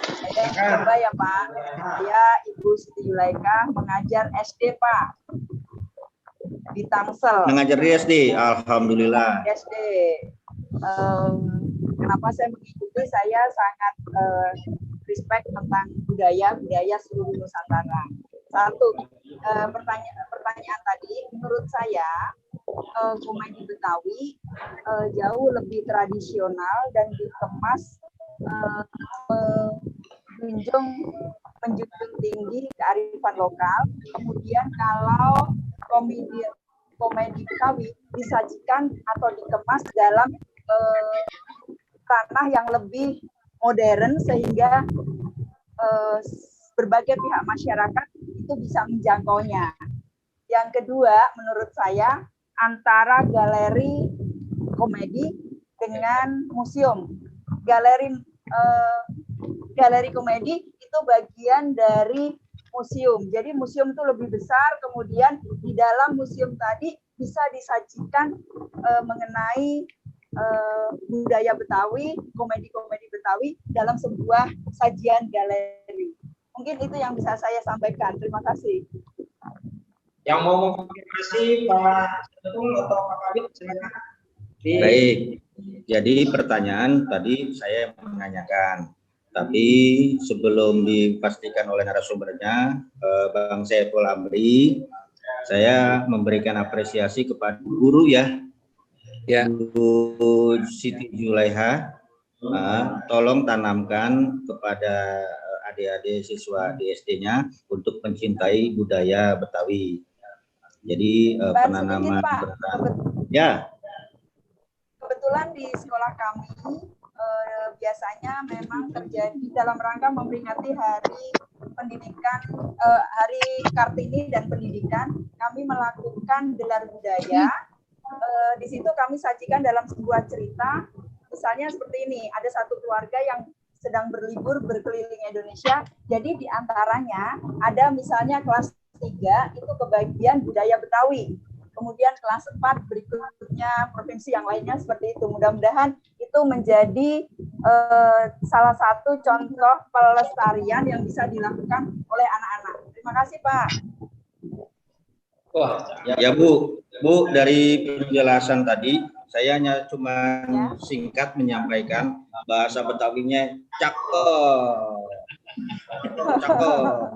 Saya coba ya Pak. Saya Ibu Siti Julaiha mengajar SD Pak. Di Tangsel. Mengajar di SD, alhamdulillah. SD. Kenapa saya mengikuti? Saya sangat respect tentang budaya seluruh Nusantara. Satu, pertanyaan tadi, menurut saya komedi Betawi jauh lebih tradisional dan dikemas menjunjung tinggi kearifan lokal. Kemudian kalau komedi Betawi disajikan atau dikemas dalam ranah yang lebih modern sehingga berbagai pihak masyarakat itu bisa menjangkaunya. Yang kedua, menurut saya antara galeri komedi dengan museum. Galeri komedi itu bagian dari museum. Jadi museum itu lebih besar, kemudian di dalam museum tadi bisa disajikan mengenai budaya Betawi, komedi-komedi Betawi dalam sebuah sajian galeri. Mungkin itu yang bisa saya sampaikan. Terima kasih. Yang mau mengkonfirmasi Pak Betul atau Pak Kabit, silakan. Baik. Jadi pertanyaan tadi saya menanyakan, tapi sebelum dipastikan oleh narasumbernya, Bang Saiful Amri, saya memberikan apresiasi kepada guru ya, Bu Siti Julaiha. Tolong tanamkan kepada adik-adik siswa di SD-nya untuk mencintai budaya Betawi. Jadi penanaman ya. Kebetulan di sekolah kami biasanya memang terjadi dalam rangka memperingati Hari Pendidikan, Hari Kartini dan Pendidikan. Kami melakukan gelar budaya. Di situ kami sajikan dalam sebuah cerita. Misalnya seperti ini, ada satu keluarga yang sedang berlibur berkeliling Indonesia. Jadi di antaranya ada misalnya kelas 3 itu kebagian budaya Betawi. Kemudian kelas 4 berikutnya provinsi yang lainnya seperti itu. Mudah-mudahan itu menjadi salah satu contoh pelestarian yang bisa dilakukan oleh anak-anak. Terima kasih, Pak. Wah, ya Bu, dari penjelasan tadi saya hanya cuma singkat menyampaikan bahasa Betawinya cakep,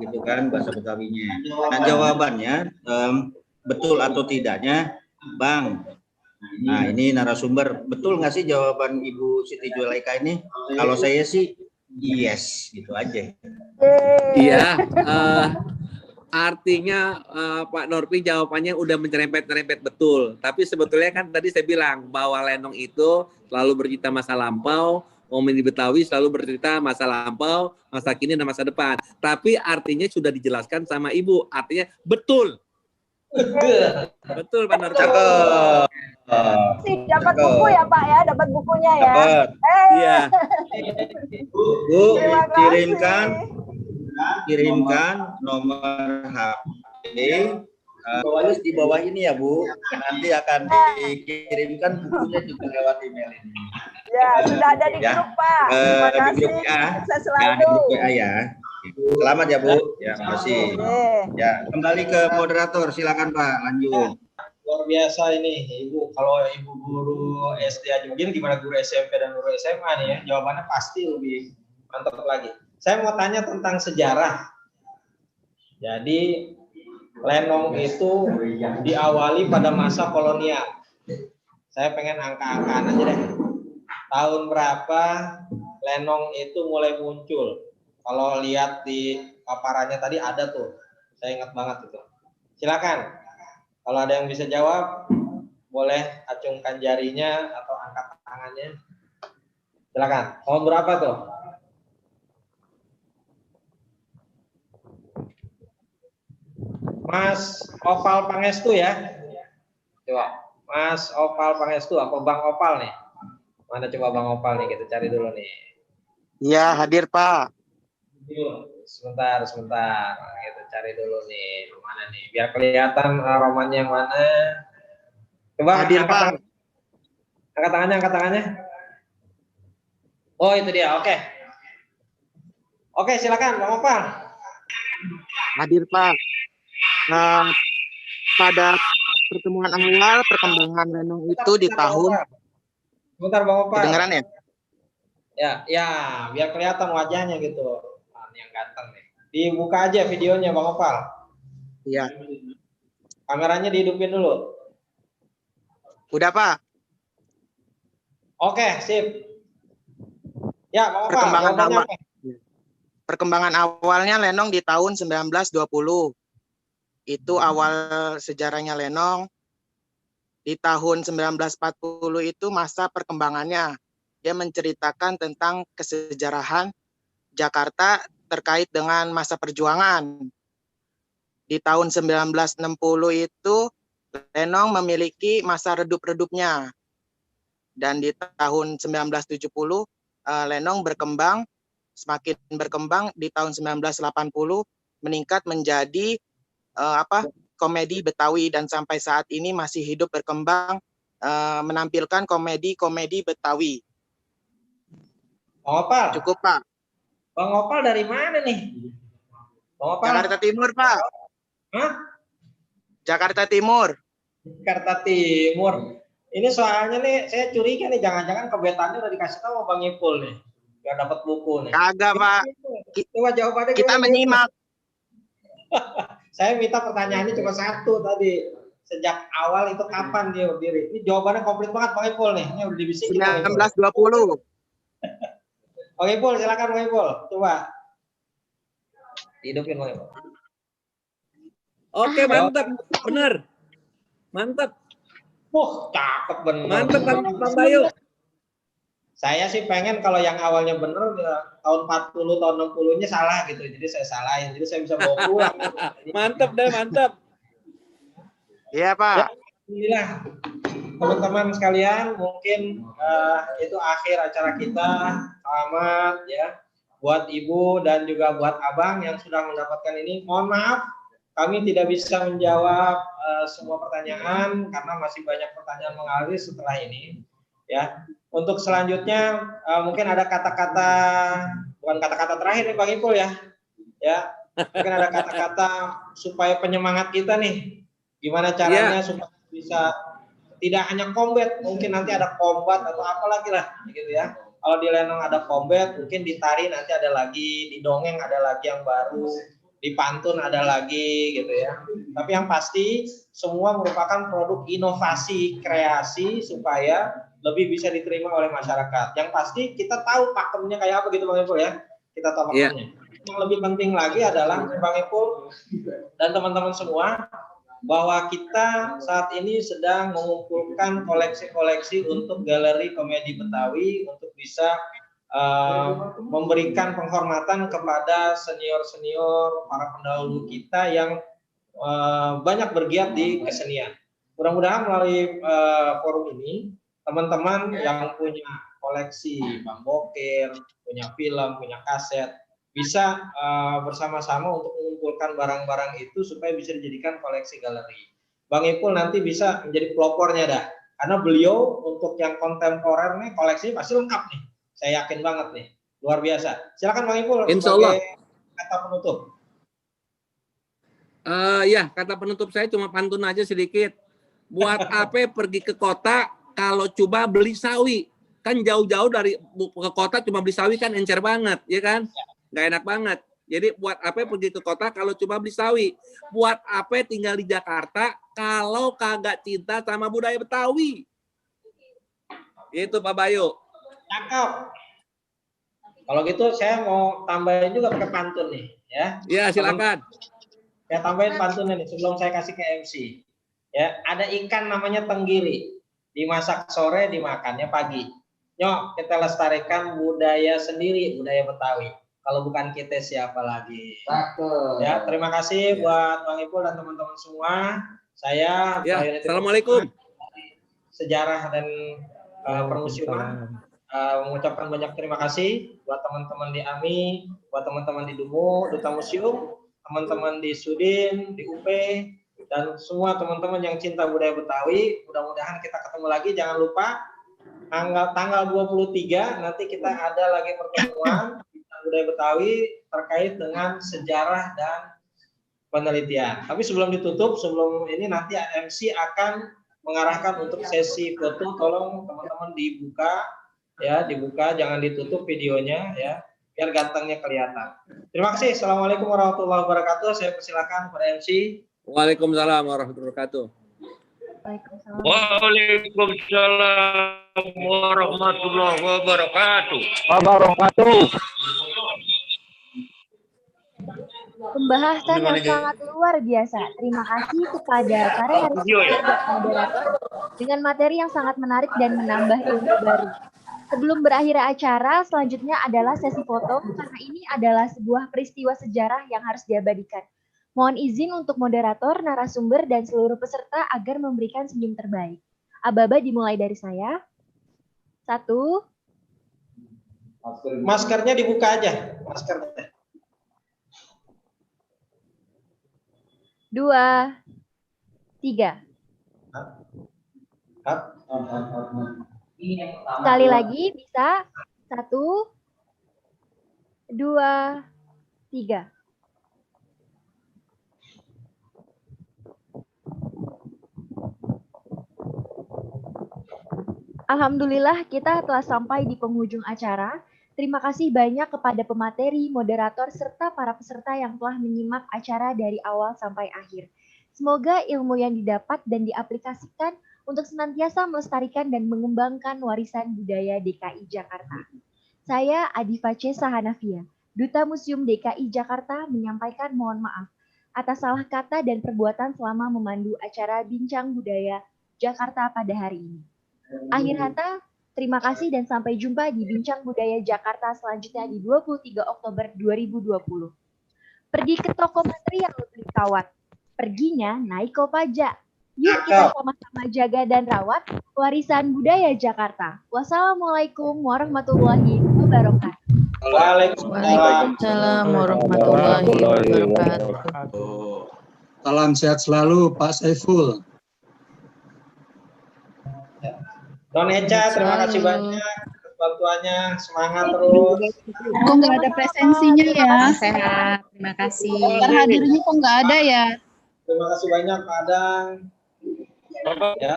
gitu kan bahasa Betawinya. Nah jawabannya betul atau tidaknya, Bang. Nah ini narasumber, betul nggak sih jawaban Ibu Siti Juleika ini? Kalau saya sih yes, gitu aja. Iya. Artinya Pak Norpi jawabannya udah menyerempet-nyerempet betul. Tapi sebetulnya kan tadi saya bilang bahwa lenong itu selalu bercerita masa lampau, komedi Betawi selalu bercerita masa lampau, masa kini dan masa depan. Tapi artinya sudah dijelaskan sama Ibu. Artinya betul. Betul Pak Norpi. Dapat buku ya Pak ya, dapat bukunya ya. Dapat. Iya. Bu, kirimkan nomor HP tulis di bawah ini ya Bu, nanti akan dikirimkan bukunya juga lewat email ini. Ya sudah ada di grup Pak. Terima kasih. Sukses selalu. Ya. Selamat ya Bu. Ya, terima kasih. Ya, kembali ke moderator, silakan Pak, lanjut. Luar biasa ini Ibu. Kalau Ibu guru SD aja begini, gimana guru SMP dan guru SMA nih ya? Jawabannya pasti lebih mantap lagi. Saya mau tanya tentang sejarah. Jadi lenong itu diawali pada masa kolonial. Saya pengen angka-angkaan aja deh. Tahun berapa lenong itu mulai muncul? Kalau lihat di paparannya tadi ada tuh. Saya ingat banget itu. Silakan. Kalau ada yang bisa jawab, boleh acungkan jarinya atau angkat tangannya. Silakan. Tahun berapa tuh? Mas Opal Pangestu ya. Coba, Mas Opal Pangestu apa Bang Opal nih? Mana coba Bang Opal nih, kita cari dulu nih. Iya, hadir Pak. Sebentar. Kita cari dulu nih. Mana nih? Biar kelihatan romannya yang mana. Coba hadir Pak. Angkat tangannya. Oh, itu dia. Oke. Oke, silakan Bang Opal. Hadir Pak. Pada pertemuan awal perkembangan lenong itu di tahun. Bentar Bang Opal. Kedengeran ya? Ya, biar kelihatan wajahnya gitu. Nah, yang ganteng nih. Dibuka aja videonya Bang Opal. Iya. Kameranya dihidupin dulu. Udah Pak. Oke, sip. Ya, Bang Opal. Perkembangan awalnya lenong di tahun 1920. Itu awal sejarahnya lenong. Di tahun 1940 itu masa perkembangannya. Dia menceritakan tentang kesejarahan Jakarta terkait dengan masa perjuangan. Di tahun 1960 itu lenong memiliki masa redup-redupnya. Dan di tahun 1970 lenong semakin berkembang. Di tahun 1980 meningkat menjadi komedi Betawi, dan sampai saat ini masih hidup berkembang menampilkan komedi Betawi. Bang Opal. Cukup Pak. Bang Opal dari mana nih? Bang Opal. Jakarta Timur Pak. Hah? Jakarta Timur. Jakarta Timur. Ini soalnya nih saya curiga nih, jangan-jangan kebetannya udah dikasih tahu Bang Ipul nih, biar dapat buku nih. Kagak Pak. Coba jawabannya kita menyimak. Saya minta pertanyaannya cuma satu tadi. Sejak awal itu kapan dia berdiri? Ini jawabannya komplit banget Bang Ipul nih. Ini udah dibisikin. 1920. Bang Ipul, silakan Bang Ipul. Coba. Hidupin Bang Ipul. Oke, mantap. Benar. Mantap. Wah, cakep benar. Mantap Bang Bayu. Saya sih pengen kalau yang awalnya bener tahun 40, tahun 60-nya salah gitu. Jadi saya salahin. Jadi saya bisa bawa pulang. Mantap deh, mantap. Iya, Pak. Ya, alhamdulillah. Teman-teman sekalian, mungkin itu akhir acara kita. Selamat ya buat Ibu dan juga buat Abang yang sudah mendapatkan ini. Mohon maaf, kami tidak bisa menjawab semua pertanyaan karena masih banyak pertanyaan mengalir setelah ini. Ya, untuk selanjutnya mungkin ada kata-kata, bukan kata-kata terakhir nih Bang Ipul ya. Ya, mungkin ada kata-kata supaya penyemangat kita nih. Gimana caranya supaya bisa tidak hanya combat, mungkin nanti ada combat atau apa lagi lah gitu ya. Kalau di lenong ada combat, mungkin di tari nanti ada lagi, di dongeng ada lagi yang baru, di pantun ada lagi gitu ya. Tapi yang pasti semua merupakan produk inovasi kreasi supaya lebih bisa diterima oleh masyarakat. Yang pasti kita tahu pakemnya kayak apa gitu Bang Ipul ya. Kita tahu pakemnya. Yang lebih penting lagi adalah Bang Ipul dan teman-teman semua bahwa kita saat ini sedang mengumpulkan koleksi-koleksi untuk galeri komedi Betawi untuk bisa memberikan penghormatan kepada senior-senior para pendahulu kita yang banyak bergiat di kesenian. Mudah-mudahan melalui forum ini teman-teman yang punya koleksi Bang Boker, punya film, punya kaset, bisa bersama-sama untuk mengumpulkan barang-barang itu supaya bisa dijadikan koleksi galeri. Bang Ipul nanti bisa menjadi pelopornya dah, karena beliau untuk yang kontemporer nih koleksinya pasti lengkap nih. Saya yakin banget nih, luar biasa. Silakan Bang Ipul sebagai kata penutup. Ya, kata penutup saya cuma pantun aja sedikit. Buat apa pergi ke kota kalau coba beli sawi? Kan jauh-jauh dari ke kota cuma beli sawi kan encer banget, ya kan? Nggak enak banget. Jadi buat apa pergi ke kota kalau coba beli sawi? Buat apa tinggal di Jakarta kalau kagak cinta sama budaya Betawi? Itu Pak Bayu. Cakep. Kalau gitu saya mau tambahin juga pakai pantun nih, ya. Ya, silakan. Saya tambahin pantunnya nih sebelum saya kasih ke MC. Ya, ada ikan namanya tenggiri. Dimasak sore, dimakannya pagi. Yuk, kita lestarikan budaya sendiri, budaya Betawi. Kalau bukan kita siapa lagi? Ya, terima kasih buat Bang Ipul dan teman-teman semua. Saya Assalamualaikum. Sejarah dan permusiuman mengucapkan banyak terima kasih buat teman-teman di AMI, buat teman-teman di DUMU, Duta Museum, teman-teman di Sudin, di UP, dan semua teman-teman yang cinta budaya Betawi. Mudah-mudahan kita ketemu lagi. Jangan lupa tanggal 23 nanti kita ada lagi pertemuan budaya Betawi terkait dengan sejarah dan penelitian. Tapi sebelum ditutup, sebelum ini nanti MC akan mengarahkan untuk sesi foto. Tolong teman-teman dibuka ya, dibuka, jangan ditutup videonya ya, biar gantengnya kelihatan. Terima kasih. Assalamualaikum warahmatullahi wabarakatuh. Saya persilakan kepada MC. Waalaikumsalam warahmatullahi wabarakatuh. Waalaikumsalam warahmatullahi wabarakatuh. Pembahasan yang sangat luar biasa. Terima kasih kepada para narasumber dan moderator dengan materi yang sangat menarik dan menambah ilmu baru. Sebelum berakhir acara, selanjutnya adalah sesi foto karena ini adalah sebuah peristiwa sejarah yang harus diabadikan. Mohon izin untuk moderator, narasumber, dan seluruh peserta agar memberikan senyum terbaik. Aba-aba dimulai dari saya. 1. Maskernya dibuka aja. Maskernya. 2, 3. Sekali lagi bisa. 1, 2, 3. Alhamdulillah kita telah sampai di penghujung acara. Terima kasih banyak kepada pemateri, moderator, serta para peserta yang telah menyimak acara dari awal sampai akhir. Semoga ilmu yang didapat dan diaplikasikan untuk senantiasa melestarikan dan mengembangkan warisan budaya DKI Jakarta. Saya Adifa C. Sahanafia, Duta Museum DKI Jakarta, menyampaikan mohon maaf atas salah kata dan perbuatan selama memandu acara Bincang Budaya Jakarta pada hari ini. Akhir kata, Terima kasih dan sampai jumpa di Bincang Budaya Jakarta selanjutnya di 23 Oktober 2020. Pergi ke toko material beli kawat. Perginya naik Kopaja. Yuk kita sama-sama jaga dan rawat warisan budaya Jakarta. Wassalamualaikum warahmatullahi wabarakatuh. Waalaikumsalam warahmatullahi wabarakatuh. Salam sehat selalu Pak Saiful. Don Eca, terima kasih banyak atas bantuannya, semangat terus. Kok nggak ada presensinya ya? Sehat, terima kasih. Terhadirnya kok nggak ada ya? Terima kasih banyak Pak Adang. Ya,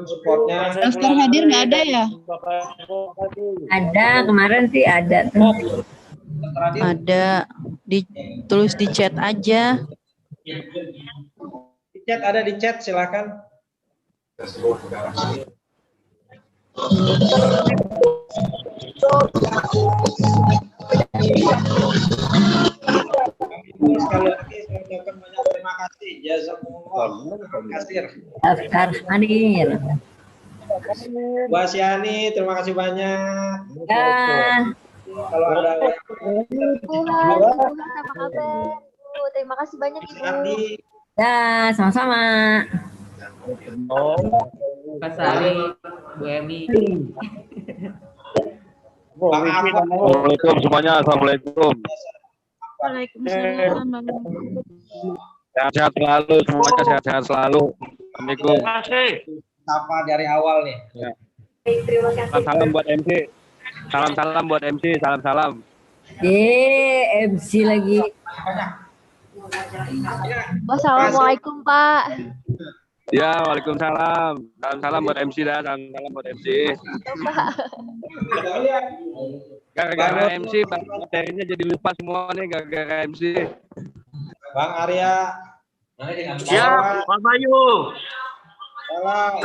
supportnya. Daftar hadir nggak ada ya? Ada, kemarin sih ada tuh. Ada, tulis di chat aja. Di chat ada di chat, silakan. Sekali lagi saya ucapkan banyak terima kasih. Jazakumullah kasir. Daftar hadir. Bu Asyani, terima kasih banyak. Ya. Kalau ada apa kabar? Terima kasih banyak Ibu. Ya, sama-sama. Pak Sari, Bu Emi. Assalamualaikum semuanya. Assalamualaikum. Waalaikumsalam. Sehat-sehat selalu, semuanya sehat-sehat selalu. Assalamualaikum. Terima kasih. Sapa dari awal nih. Ya. Salam buat MC. Salam-salam buat MC. Salam-salam. MC lagi. Wassalamualaikum Pak. Ya, waalaikumsalam. Salam-salam buat MC dah. Salam-salam buat MC. Gara-gara MC, materinya jadi lupa semua nih. Gara-gara MC. Bang Arya. Siap, Pak Bayu. Salam.